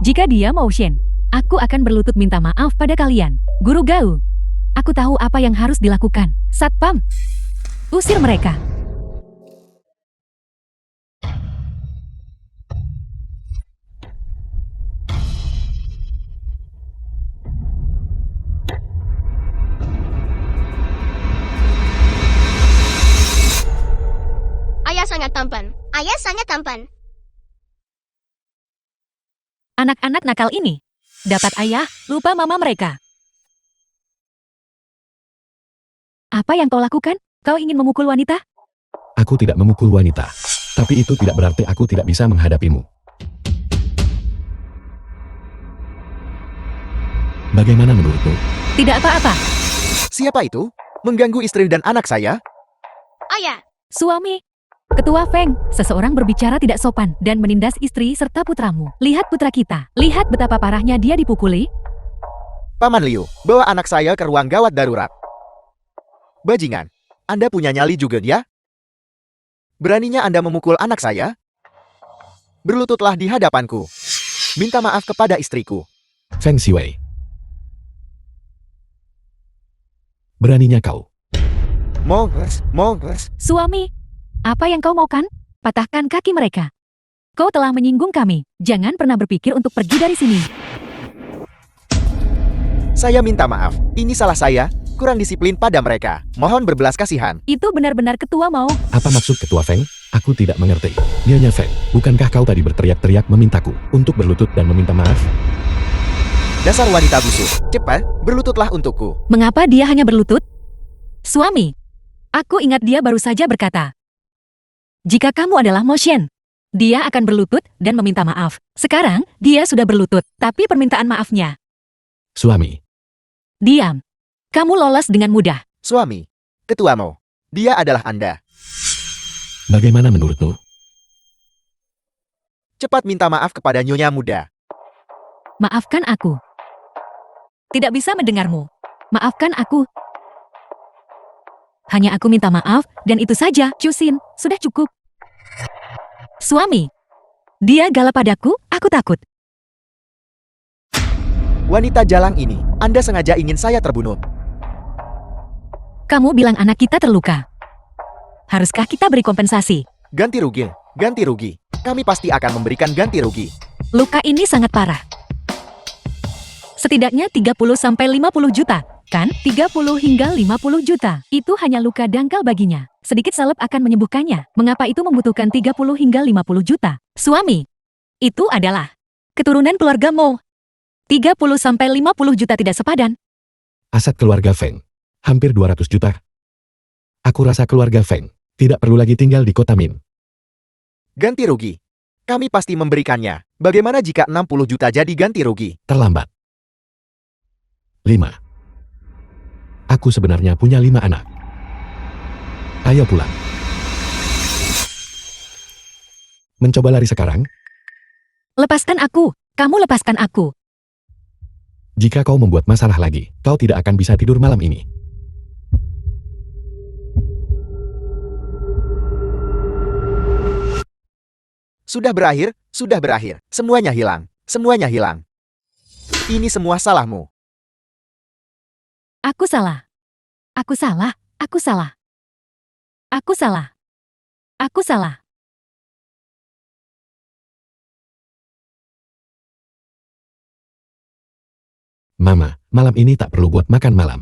S3: Jika dia Mo Shen, aku akan berlutut minta maaf pada kalian. Guru Gao, aku tahu apa yang harus dilakukan. Satpam, usir mereka.
S5: Ayah sangat tampan. Ayah sangat tampan.
S3: Anak-anak nakal ini. Dapat ayah, lupa mama mereka. Apa yang kau lakukan? Kau ingin memukul wanita?
S2: Aku tidak memukul wanita. Tapi itu tidak berarti aku tidak bisa menghadapimu. Bagaimana menurutmu?
S3: Tidak apa-apa.
S4: Siapa itu? Mengganggu istri dan anak saya?
S5: Ayah,
S3: Suami. Ketua Feng, seseorang berbicara tidak sopan dan menindas istri serta putramu. Lihat putra kita. Lihat betapa parahnya dia dipukuli.
S4: Paman Liu, bawa anak saya ke ruang gawat darurat. Bajingan, Anda punya nyali juga dia? Beraninya Anda memukul anak saya? Berlututlah di hadapanku. Minta maaf kepada istriku.
S2: Feng Xiwei. Beraninya kau.
S4: Mongres.
S3: Suami, apa yang kau maukan? Patahkan kaki mereka. Kau telah menyinggung kami. Jangan pernah berpikir untuk pergi dari sini.
S4: Saya minta maaf. Ini salah saya. Kurang disiplin pada mereka. Mohon berbelas kasihan.
S3: Itu benar-benar ketua mau.
S2: Apa maksud Ketua Feng? Aku tidak mengerti. Nyonya Feng, bukankah kau tadi berteriak-teriak memintaku untuk berlutut dan meminta maaf?
S4: Dasar wanita busuk. Cepat, berlututlah untukku.
S3: Mengapa dia hanya berlutut? Suami, aku ingat dia baru saja berkata, jika kamu adalah Mo Shen, dia akan berlutut dan meminta maaf. Sekarang, dia sudah berlutut, tapi permintaan maafnya.
S2: Suami,
S3: Diam. Kamu lolos dengan mudah.
S4: Suami, ketua Mo. Dia adalah Anda.
S2: bagaimana menurutmu?
S4: Cepat minta maaf kepada nyonya muda.
S3: Maafkan aku. Tidak bisa mendengarmu. Maafkan aku. Hanya aku minta maaf, dan itu saja, Cusin. Sudah cukup. Suami. Dia galak padaku, aku takut.
S4: Wanita jalang ini, Anda sengaja ingin saya terbunuh.
S3: Kamu bilang anak kita terluka. Haruskah kita beri kompensasi?
S4: Ganti rugi. Kami pasti akan memberikan ganti rugi.
S3: Luka ini sangat parah. Setidaknya 30-50 juta, kan? 30 hingga 50 juta. Itu hanya luka dangkal baginya. Sedikit salep akan menyembuhkannya. Mengapa itu membutuhkan 30 hingga 50 juta? Suami, itu adalah keturunan keluarga Mo. 30-50 juta tidak sepadan.
S2: Aset keluarga Feng, hampir 200 juta. Aku rasa keluarga Feng tidak perlu lagi tinggal di kota Min.
S4: Ganti rugi. Kami pasti memberikannya. Bagaimana jika 60 juta jadi ganti rugi?
S2: Terlambat. 5. Aku sebenarnya punya 5 anak. Ayo pulang. Mencoba lari sekarang?
S3: Lepaskan aku. Kamu lepaskan aku.
S2: Jika kau membuat masalah lagi, kau tidak akan bisa tidur malam ini.
S4: Sudah berakhir. Semuanya hilang. Ini semua salahmu.
S3: Aku salah. Aku salah. Aku salah. Aku salah. Aku salah.
S2: Mama, malam ini tak perlu buat makan malam.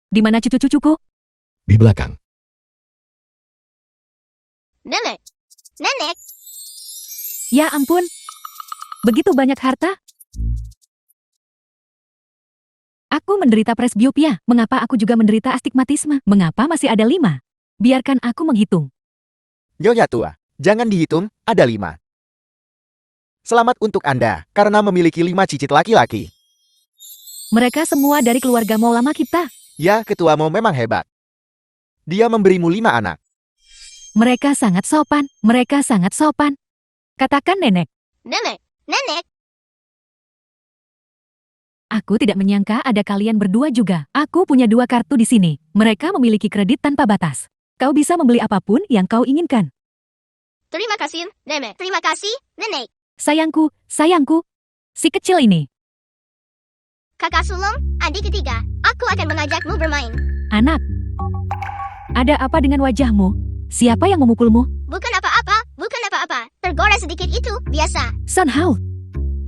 S3: Di mana cucu-cucuku?
S2: Di belakang.
S5: Nenek.
S3: Ya ampun. Begitu banyak harta? Aku menderita presbiopia. Mengapa aku juga menderita astigmatisme? Mengapa masih ada 5? Biarkan aku menghitung.
S4: Nyonya tua, jangan dihitung, ada 5. Selamat untuk Anda, karena memiliki 5 cicit laki-laki.
S3: Mereka semua dari keluarga Maulama kita.
S4: Ya, ketuamu memang hebat. Dia memberimu 5 anak.
S3: Mereka sangat sopan. Mereka sangat sopan. Katakan nenek.
S5: Nenek, nenek,
S3: Aku tidak menyangka ada kalian berdua juga. Aku punya 2 kartu di sini. Mereka memiliki kredit tanpa batas. Kau bisa membeli apapun yang kau inginkan.
S5: terima kasih, nenek. Terima kasih, nenek.
S3: Sayangku, sayangku. Si kecil ini.
S5: Kakak sulung, adik ketiga, aku akan mengajakmu bermain.
S3: Anak. Ada apa dengan wajahmu? Siapa yang memukulmu?
S5: Bukan apa-apa, bukan apa-apa. Tergores sedikit itu, biasa.
S3: Son Hao.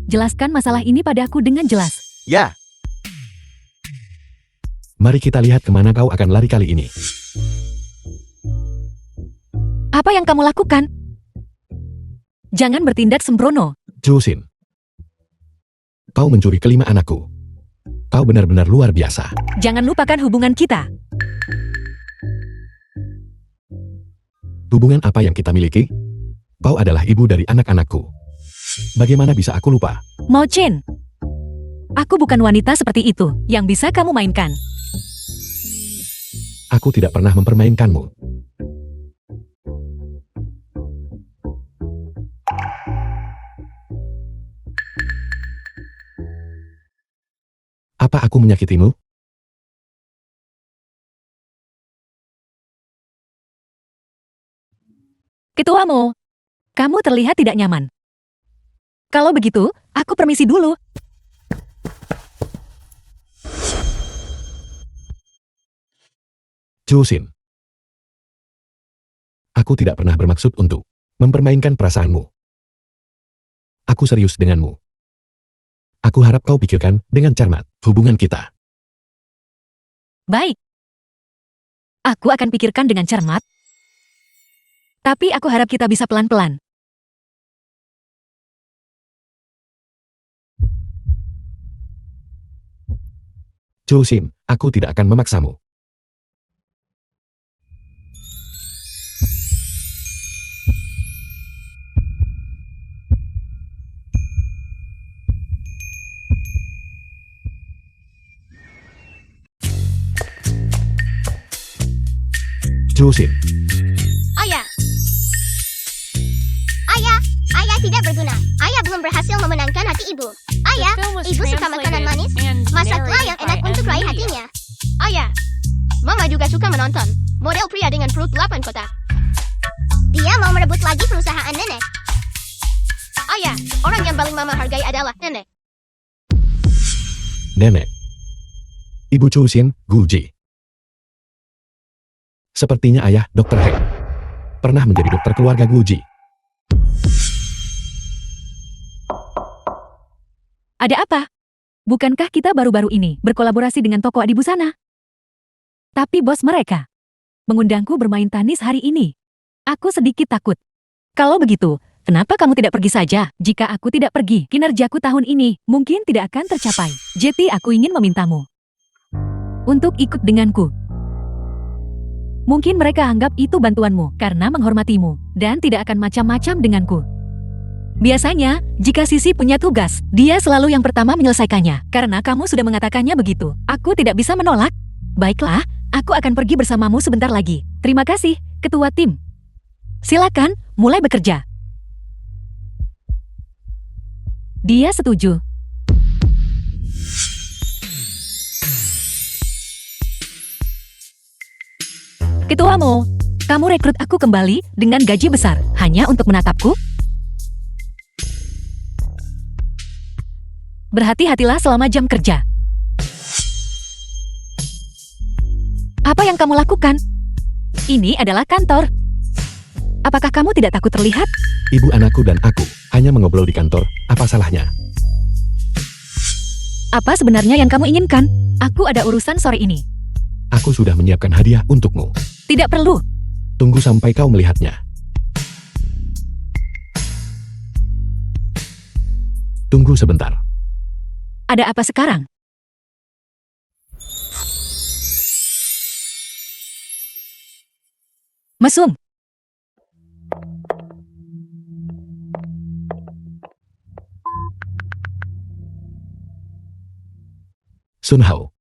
S3: Jelaskan masalah ini padaku dengan jelas.
S4: Ya,
S2: Mari kita lihat kemana kau akan lari kali ini.
S3: Apa yang kamu lakukan? Jangan bertindak sembrono.
S2: Chusin. Kau mencuri kelima anakku. Kau benar-benar luar biasa.
S3: Jangan lupakan hubungan kita.
S2: Hubungan apa yang kita miliki? Kau adalah ibu dari anak-anakku. Bagaimana bisa aku lupa?
S3: Mo Chen. Aku bukan wanita seperti itu yang bisa kamu mainkan.
S2: Aku tidak pernah mempermainkanmu. Apa aku menyakitimu?
S3: Ketuamu, kamu terlihat tidak nyaman. Kalau begitu, aku permisi dulu.
S2: Chusin. Aku tidak pernah bermaksud untuk mempermainkan perasaanmu. Aku serius denganmu. Aku harap kau pikirkan dengan cermat hubungan kita.
S3: Baik. Aku akan pikirkan dengan cermat. Tapi aku harap kita bisa pelan-pelan.
S2: Chusin, aku tidak akan memaksamu. Chusin,
S5: Ayah. Ayah tidak berguna. Ayah belum berhasil memenangkan hati ibu. Ayah,
S6: The film was
S5: ibu suka makanan manis.
S6: translated and
S5: Masaklah
S6: narrated
S5: yang
S6: by
S5: enak untuk raih
S6: Media.
S5: hatinya. Ayah, Mama juga suka menonton. Model pria dengan perut 8 kotak. Dia mau merebut lagi perusahaan nenek. Ayah, orang yang paling Mama hargai adalah nenek.
S2: nenek. Ibu Chusin, Guji. Sepertinya ayah, Dr. Heng. Pernah menjadi dokter keluarga Guji.
S3: Ada apa? Bukankah kita baru-baru ini berkolaborasi dengan toko di busana? Tapi bos mereka mengundangku bermain tenis hari ini. Aku sedikit takut. Kalau begitu, kenapa kamu tidak pergi saja? Jika aku tidak pergi, kinerjaku tahun ini mungkin tidak akan tercapai. Jadi aku ingin memintamu untuk ikut denganku. Mungkin mereka anggap itu bantuanmu karena menghormatimu dan tidak akan macam-macam denganku. Biasanya, jika Sisi punya tugas, dia selalu yang pertama menyelesaikannya. Karena kamu sudah mengatakannya begitu, aku tidak bisa menolak. Baiklah, aku akan pergi bersamamu sebentar lagi. Terima kasih, ketua tim. Silakan, mulai bekerja. Dia setuju. Ketuamu, kamu rekrut aku kembali dengan gaji besar hanya untuk menatapku? Berhati-hatilah selama jam kerja. Apa yang kamu lakukan? Ini adalah kantor. Apakah kamu tidak takut terlihat?
S2: Ibu anakku dan aku hanya mengobrol di kantor. Apa salahnya?
S3: Apa sebenarnya yang kamu inginkan? Aku ada urusan sore ini.
S2: Aku sudah menyiapkan hadiah untukmu.
S3: Tidak perlu.
S2: Tunggu sampai kau melihatnya. Tunggu sebentar.
S3: Ada apa sekarang? Mesum.
S2: Sun Hao.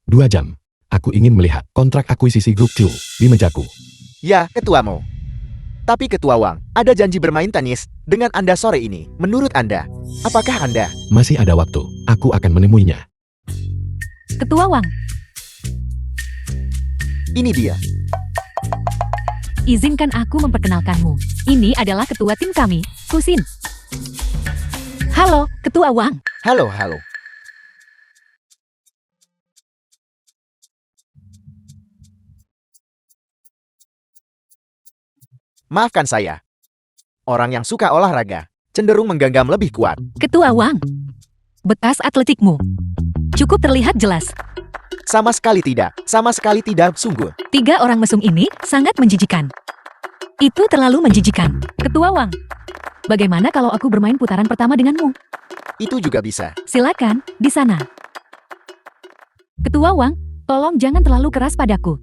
S2: 2 jam. Aku ingin melihat kontrak akuisisi grup Chu di mejaku.
S4: Ya, Ketua Mo. Tapi Ketua Wang, ada janji bermain tenis dengan Anda sore ini. Menurut Anda, apakah Anda?
S2: Masih ada waktu. Aku akan menemuinya.
S3: Ketua Wang,
S4: Ini dia.
S3: izinkan aku memperkenalkanmu. Ini adalah ketua tim kami, Kusin. Halo, Ketua Wang.
S4: Halo, halo. Maafkan saya. Orang yang suka olahraga cenderung menggenggam lebih kuat.
S3: Ketua Wang, bekas atletikmu cukup terlihat jelas.
S4: Sama sekali tidak, sungguh.
S3: 3 orang mesum ini sangat menjijikan. Itu terlalu menjijikan. Ketua Wang, bagaimana kalau aku bermain putaran pertama denganmu?
S4: Itu juga bisa.
S3: Silakan, di sana. Ketua Wang, tolong jangan terlalu keras padaku.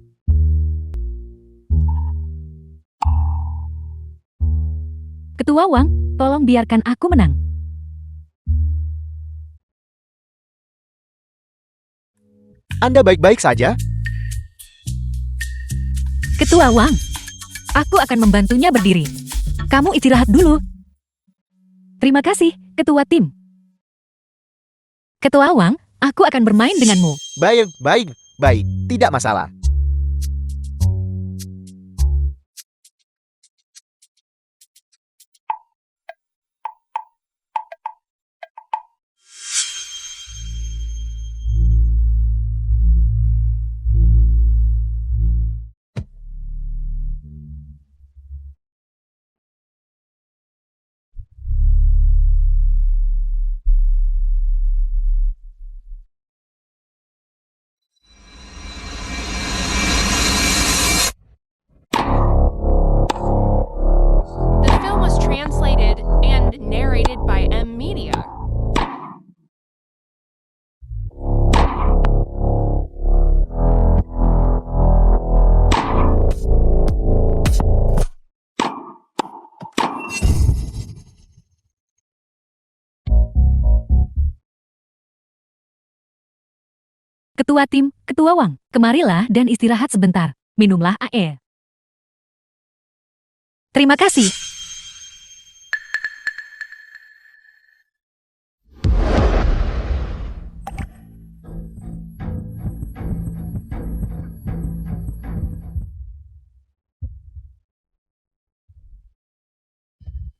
S3: Ketua Wang, tolong biarkan aku menang.
S4: Anda baik-baik saja?
S3: Ketua Wang, aku akan membantunya berdiri. Kamu istirahat dulu. Terima kasih, Ketua Tim. Ketua Wang, aku akan bermain denganmu.
S4: Baik. Tidak masalah.
S6: The film was translated and narrated by M Media.
S3: Ketua Tim, Ketua Wang, kemarilah dan istirahat sebentar. Minumlah air. Terima kasih.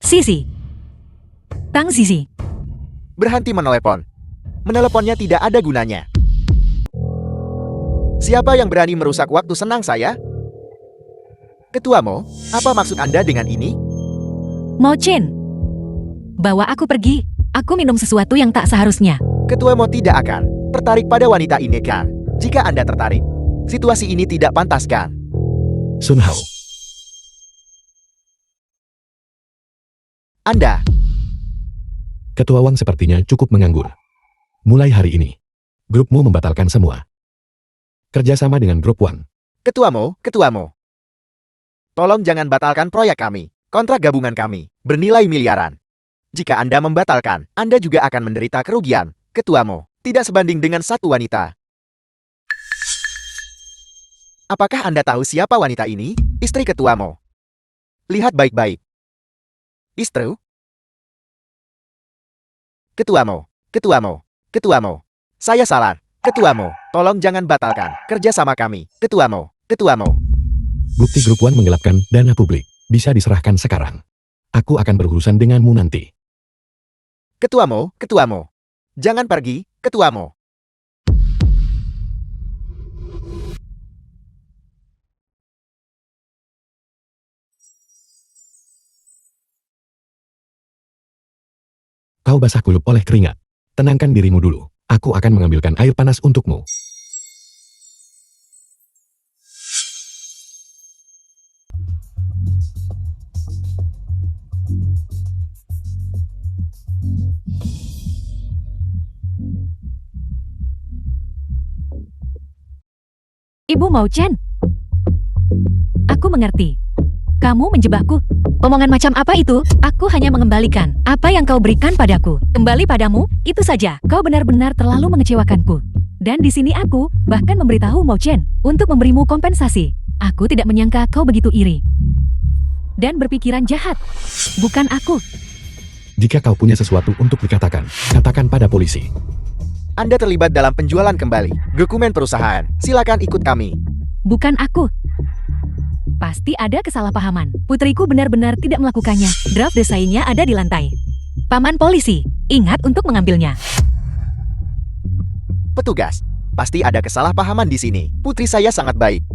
S3: Sisi. Tang Sisi.
S4: Berhenti menelepon. Meneleponnya tidak ada gunanya. Siapa yang berani merusak waktu senang saya? Ketua Mo, apa maksud Anda dengan ini?
S3: Mo Chen. Bawa aku pergi. Aku minum sesuatu yang tak seharusnya.
S4: Ketua Mo tidak akan tertarik pada wanita ini kan? Jika Anda tertarik, situasi ini tidak pantas kan?
S2: Sun Hao.
S4: Anda,
S2: Ketua Wang sepertinya cukup menganggur. Mulai hari ini, grupmu membatalkan semua kerjasama dengan grup Wang.
S4: Ketua Mo. Tolong jangan batalkan proyek kami. Kontrak gabungan kami bernilai miliaran. Jika Anda membatalkan, Anda juga akan menderita kerugian. Ketua Mo, tidak sebanding dengan satu wanita. Apakah Anda tahu siapa wanita ini? Istri Ketua Mo. Lihat baik-baik. Istri? Ketua Mo. Saya salah. Ketua Mo, tolong jangan batalkan kerja sama kami. Ketua Mo.
S2: Bukti grup Wang menggelapkan dana publik bisa diserahkan sekarang. Aku akan berurusan denganmu nanti.
S4: Ketua Mo. Jangan pergi, Ketua Mo.
S2: Kau basah kuyup oleh keringat. Tenangkan dirimu dulu. Aku akan mengambilkan air panas untukmu.
S3: Ibu Mo Chen. Aku mengerti. Kamu menjebakku. Omongan macam apa itu? Aku hanya mengembalikan apa yang kau berikan padaku. Kembali padamu, itu saja. Kau benar-benar terlalu mengecewakanku. Dan di sini aku bahkan memberitahu Mo Chen untuk memberimu kompensasi. Aku tidak menyangka kau begitu iri dan berpikiran jahat. Bukan aku.
S2: Jika kau punya sesuatu untuk dikatakan, katakan pada polisi.
S4: Anda terlibat dalam penjualan kembali dokumen perusahaan. Silakan ikut kami.
S3: Bukan aku. Pasti ada kesalahpahaman. Putriku benar-benar tidak melakukannya. Draft desainnya ada di lantai. Paman polisi, ingat untuk mengambilnya.
S4: Petugas, pasti ada kesalahpahaman di sini. Putri saya sangat baik.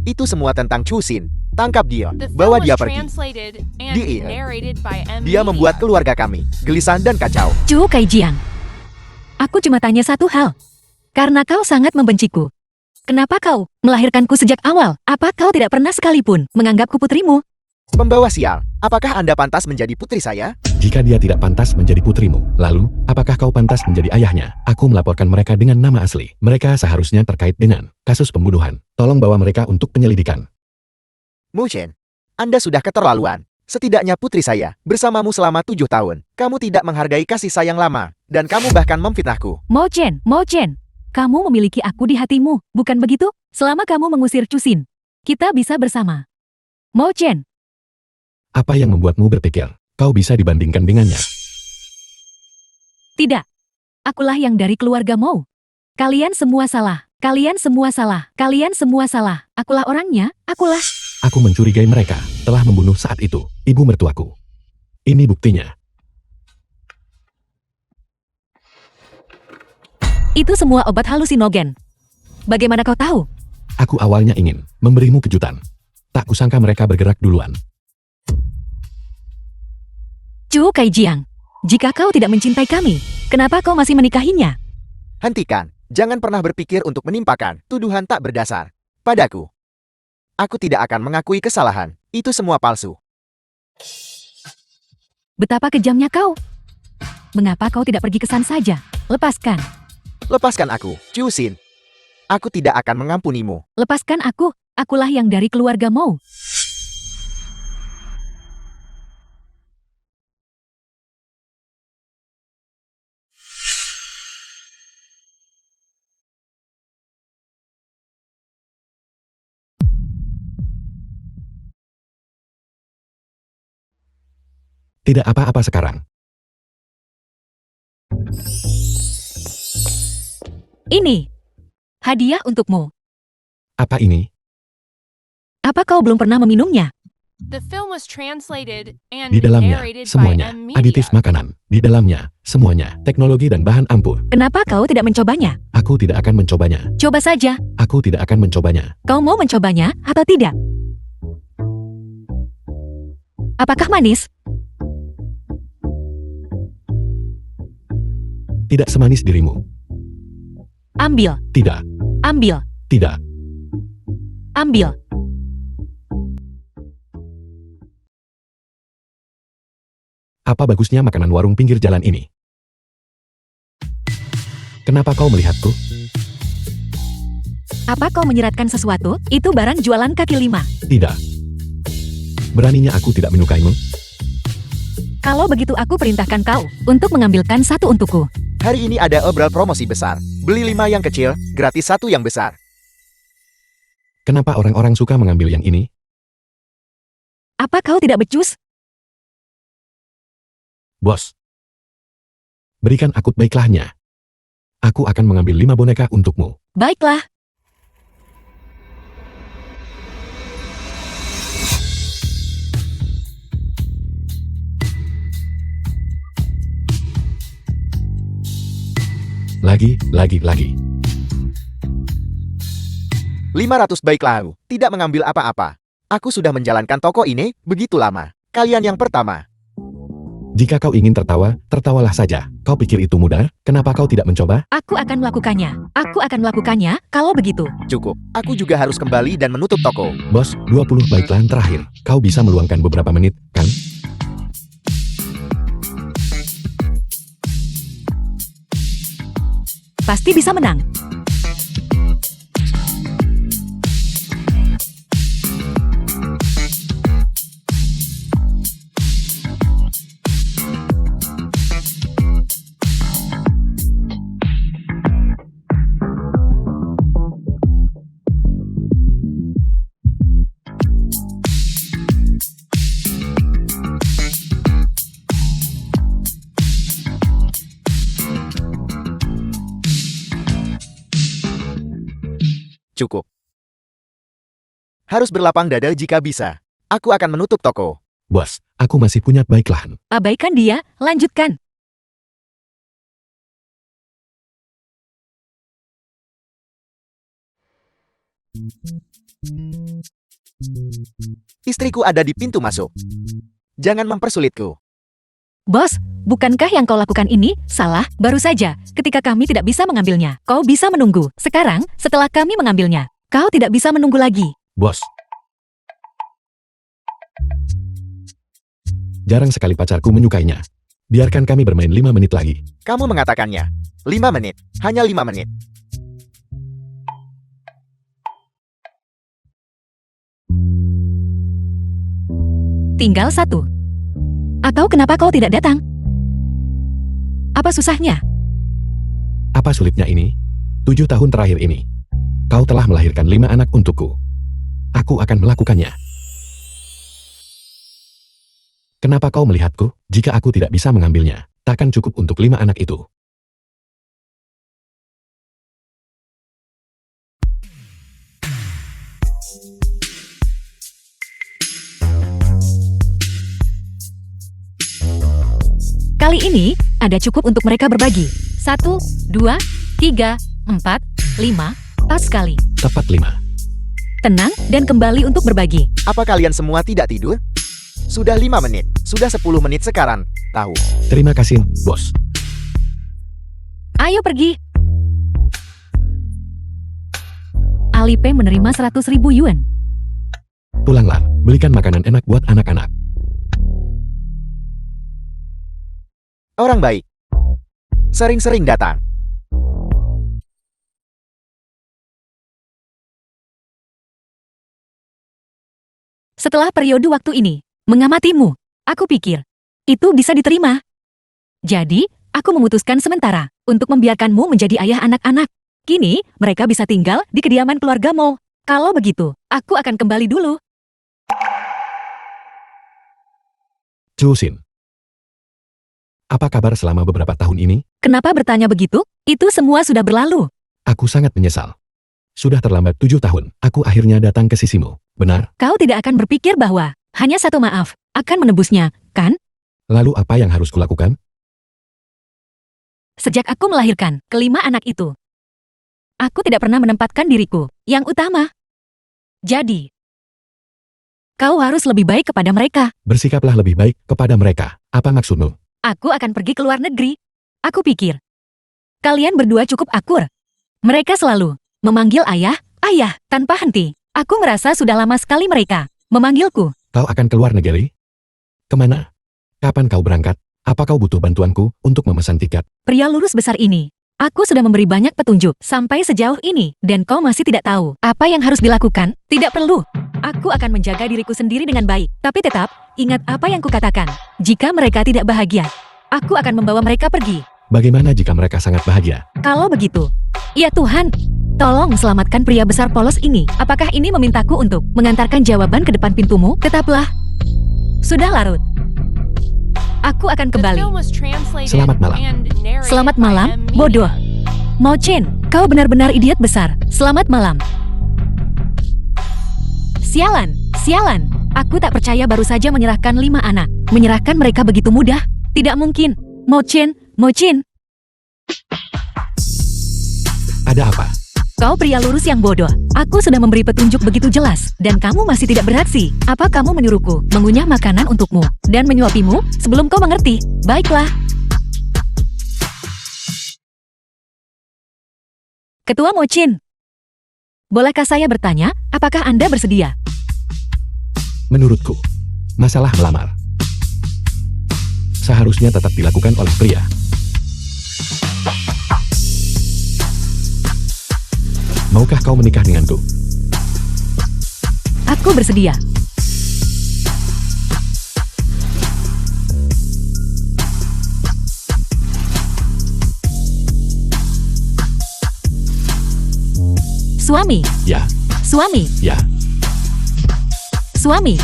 S4: Itu semua tentang Chu Xin. Tangkap dia,
S6: The film
S4: bawa
S6: was
S4: dia pergi.
S6: translated and
S4: Dia-
S6: narrated by M.
S4: Dia membuat
S6: Media.
S4: keluarga kami gelisah dan kacau.
S3: Chu Kaijiang. Aku cuma tanya satu hal. Karena kau sangat membenciku. Kenapa kau melahirkanku sejak awal? Apa kau tidak pernah sekalipun menganggapku putrimu?
S4: Pembawa sial, apakah Anda pantas menjadi putri saya?
S2: Jika dia tidak pantas menjadi putrimu, lalu, apakah kau pantas menjadi ayahnya? Aku melaporkan mereka dengan nama asli. Mereka seharusnya terkait dengan kasus pembunuhan. Tolong bawa mereka untuk penyelidikan.
S4: Mo Chen, Anda sudah keterlaluan. Setidaknya putri saya bersamamu selama 7 tahun. Kamu tidak menghargai kasih sayang lama, dan kamu bahkan memfitnahku.
S3: Mo Chen. Kamu memiliki aku di hatimu, bukan begitu? Selama kamu mengusir Chu Xin, kita bisa bersama. Mo Chen,
S2: Apa yang membuatmu berpikir kau bisa dibandingkan dengannya?
S3: tidak. Akulah yang dari keluarga Mo. Kalian semua salah. Kalian semua salah. Kalian semua salah. Akulah orangnya. Akulah.
S2: Aku mencurigai mereka telah membunuh saat itu ibu mertuaku. Ini buktinya.
S3: Itu semua obat halusinogen. Bagaimana kau tahu?
S2: Aku awalnya ingin memberimu kejutan. Tak kusangka mereka bergerak duluan.
S3: Chu Kaijiang, jika kau tidak mencintai kami, kenapa kau masih menikahinya?
S4: Hentikan, jangan pernah berpikir untuk menimpakan tuduhan tak berdasar padaku. Aku tidak akan mengakui kesalahan. Itu semua palsu.
S3: Betapa kejamnya kau. Mengapa kau tidak pergi ke sana saja? Lepaskan.
S4: Lepaskan aku, Chu Xin. Aku tidak akan mengampunimu.
S3: Lepaskan aku. Akulah yang dari keluarga Mo.
S2: Tidak apa-apa sekarang.
S3: Ini hadiah untukmu.
S2: Apa ini?
S3: Apa kau belum pernah meminumnya?
S6: The film was translated and
S2: Di dalamnya,
S6: narrated
S2: semuanya,
S6: by M. Media.
S2: aditif makanan. Di dalamnya, semuanya, teknologi dan bahan ampuh.
S3: Kenapa kau tidak mencobanya?
S2: Aku tidak akan mencobanya.
S3: Coba saja.
S2: Aku tidak akan mencobanya.
S3: Kau mau mencobanya atau tidak? Apakah manis?
S2: Tidak semanis dirimu.
S3: Ambil.
S2: Tidak,
S3: Ambil.
S2: tidak.
S3: Ambil.
S2: Apa bagusnya makanan warung pinggir jalan ini? Kenapa kau melihatku?
S3: Apa kau menyeratkan sesuatu? Itu barang jualan kaki lima.
S2: Tidak. Beraninya aku tidak menyukaimu?
S3: Kalau begitu aku perintahkan kau untuk mengambilkan satu untukku.
S4: Hari ini ada obral promosi besar. Beli 5 yang kecil, gratis 1 yang besar.
S2: Kenapa orang-orang suka mengambil yang ini?
S3: Apa kau tidak becus?
S2: Bos. Berikan akut baiklahnya. Aku akan mengambil 5 boneka untukmu.
S3: Baiklah.
S2: Lagi.
S4: 500 baiklah, tidak mengambil apa-apa. Aku sudah menjalankan toko ini begitu lama. Kalian yang pertama.
S2: Jika kau ingin tertawa, tertawalah saja. Kau pikir itu mudah? Kenapa kau tidak mencoba?
S3: Aku akan melakukannya. Aku akan melakukannya kalau begitu.
S4: Cukup. Aku juga harus kembali dan menutup toko.
S2: Bos, 20 baiklah terakhir. Kau bisa meluangkan beberapa menit, kan?
S3: Pasti bisa menang.
S4: cukup. Harus berlapang dada jika bisa. Aku akan menutup toko.
S2: Bos, aku masih punya baiklah.
S3: Abaikan dia, lanjutkan.
S4: Istriku ada di pintu masuk. Jangan mempersulitku.
S3: Bos, bukankah yang kau lakukan ini salah? Baru saja, ketika kami tidak bisa mengambilnya, kau bisa menunggu. Sekarang, setelah kami mengambilnya, kau tidak bisa menunggu lagi.
S2: Bos. Jarang sekali pacarku menyukainya. Biarkan kami bermain 5 menit lagi.
S4: Kamu mengatakannya. 5 menit. Hanya 5 menit.
S3: Tinggal 1. Atau kenapa kau tidak datang? Apa susahnya?
S2: Apa sulitnya ini? 7 tahun terakhir ini. Kau telah melahirkan 5 anak untukku. Aku akan melakukannya. Kenapa kau melihatku? Jika aku tidak bisa mengambilnya, takkan cukup untuk 5 anak itu.
S3: Kali ini, ada cukup untuk mereka berbagi. 1, 2, 3, 4, 5, pas sekali.
S2: Tepat 5.
S3: Tenang dan kembali untuk berbagi.
S4: Apa kalian semua tidak tidur? Sudah 5 menit. Sudah 10 menit sekarang. Tahu.
S2: Terima kasih, bos.
S3: Ayo pergi. Alipay menerima 100.000 yuan.
S2: Pulanglah, belikan makanan enak buat anak-anak.
S4: Orang baik. Sering-sering datang.
S3: Setelah periode waktu ini, mengamatimu, aku pikir, itu bisa diterima. Jadi, aku memutuskan sementara untuk membiarkanmu menjadi ayah anak-anak. Kini, mereka bisa tinggal di kediaman keluargamu. Kalau begitu, aku akan kembali dulu.
S2: Cusin. Apa kabar selama beberapa tahun ini?
S3: Kenapa bertanya begitu? Itu semua sudah berlalu.
S2: Aku sangat menyesal. Sudah terlambat 7 tahun, aku akhirnya datang ke sisimu. Benar?
S3: Kau tidak akan berpikir bahwa hanya satu maaf akan menebusnya, kan?
S2: Lalu apa yang harus kulakukan?
S3: Sejak aku melahirkan kelima anak itu, aku tidak pernah menempatkan diriku yang utama. Jadi, kau harus lebih baik kepada mereka.
S2: Bersikaplah lebih baik kepada mereka. Apa maksudmu?
S3: Aku akan pergi ke luar negeri. Aku pikir, kalian berdua cukup akur. Mereka selalu memanggil ayah, ayah, tanpa henti. Aku merasa sudah lama sekali mereka memanggilku.
S2: Kau akan keluar negeri? Kemana? Kapan kau berangkat? Apa kau butuh bantuanku untuk memesan tiket?
S3: Pria lurus besar ini, aku sudah memberi banyak petunjuk sampai sejauh ini, dan kau masih tidak tahu apa yang harus dilakukan? Tidak perlu. Aku akan menjaga diriku sendiri dengan baik. Tapi tetap, ingat apa yang kukatakan. Jika mereka tidak bahagia, aku akan membawa mereka pergi.
S2: Bagaimana jika mereka sangat bahagia?
S3: Kalau begitu, ya Tuhan, tolong selamatkan pria besar polos ini. Apakah ini memintaku untuk mengantarkan jawaban ke depan pintumu? Tetaplah. Sudah larut. Aku akan
S6: The
S3: kembali.
S6: film was translated
S2: Selamat malam.
S6: and narrated
S3: Selamat
S6: by
S3: malam,
S6: M.
S3: bodoh. Mo Chen, kau benar-benar idiot besar. Selamat malam. Sialan, sialan. Aku tak percaya baru saja menyerahkan 5 anak. Menyerahkan mereka begitu mudah. Tidak mungkin. Mo Chen, Mo Chen.
S2: Ada apa?
S3: Kau pria lurus yang bodoh. Aku sudah memberi petunjuk begitu jelas, dan kamu masih tidak beraksi. Apa kamu menyuruhku mengunyah makanan untukmu dan menyuapimu sebelum kau mengerti? Baiklah. Ketua Mo Chen, bolehkah saya bertanya, apakah Anda bersedia?
S2: Menurutku, masalah melamar seharusnya tetap dilakukan oleh pria. Maukah kau menikah denganku?
S3: Aku bersedia. Suami,
S2: Ya,
S3: suami,
S2: ya.
S3: suami.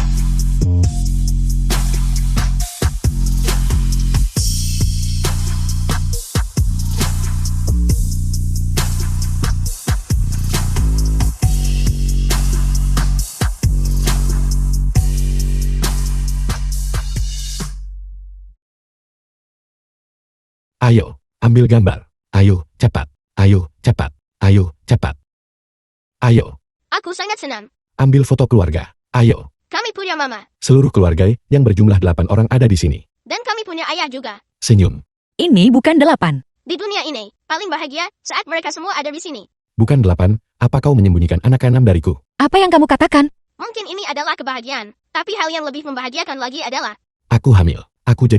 S2: Ayo, ambil gambar. Ayo, cepat. Ayo, cepat. Ayo, cepat. Ayo,
S5: Aku sangat senang.
S2: ambil foto keluarga. Ayo,
S5: Kami punya mama.
S2: seluruh keluarga yang berjumlah 8 orang ada di sini.
S5: Dan kami punya ayah juga.
S2: Senyum.
S3: Ini bukan 8.
S5: Di dunia ini, paling bahagia saat mereka semua ada di sini.
S2: Bukan 8, apa kau menyembunyikan anak ke-6 dariku?
S3: Apa yang kamu katakan?
S5: Mungkin ini adalah kebahagiaan. Tapi hal yang lebih membahagiakan lagi adalah
S2: Aku hamil. Aku jadi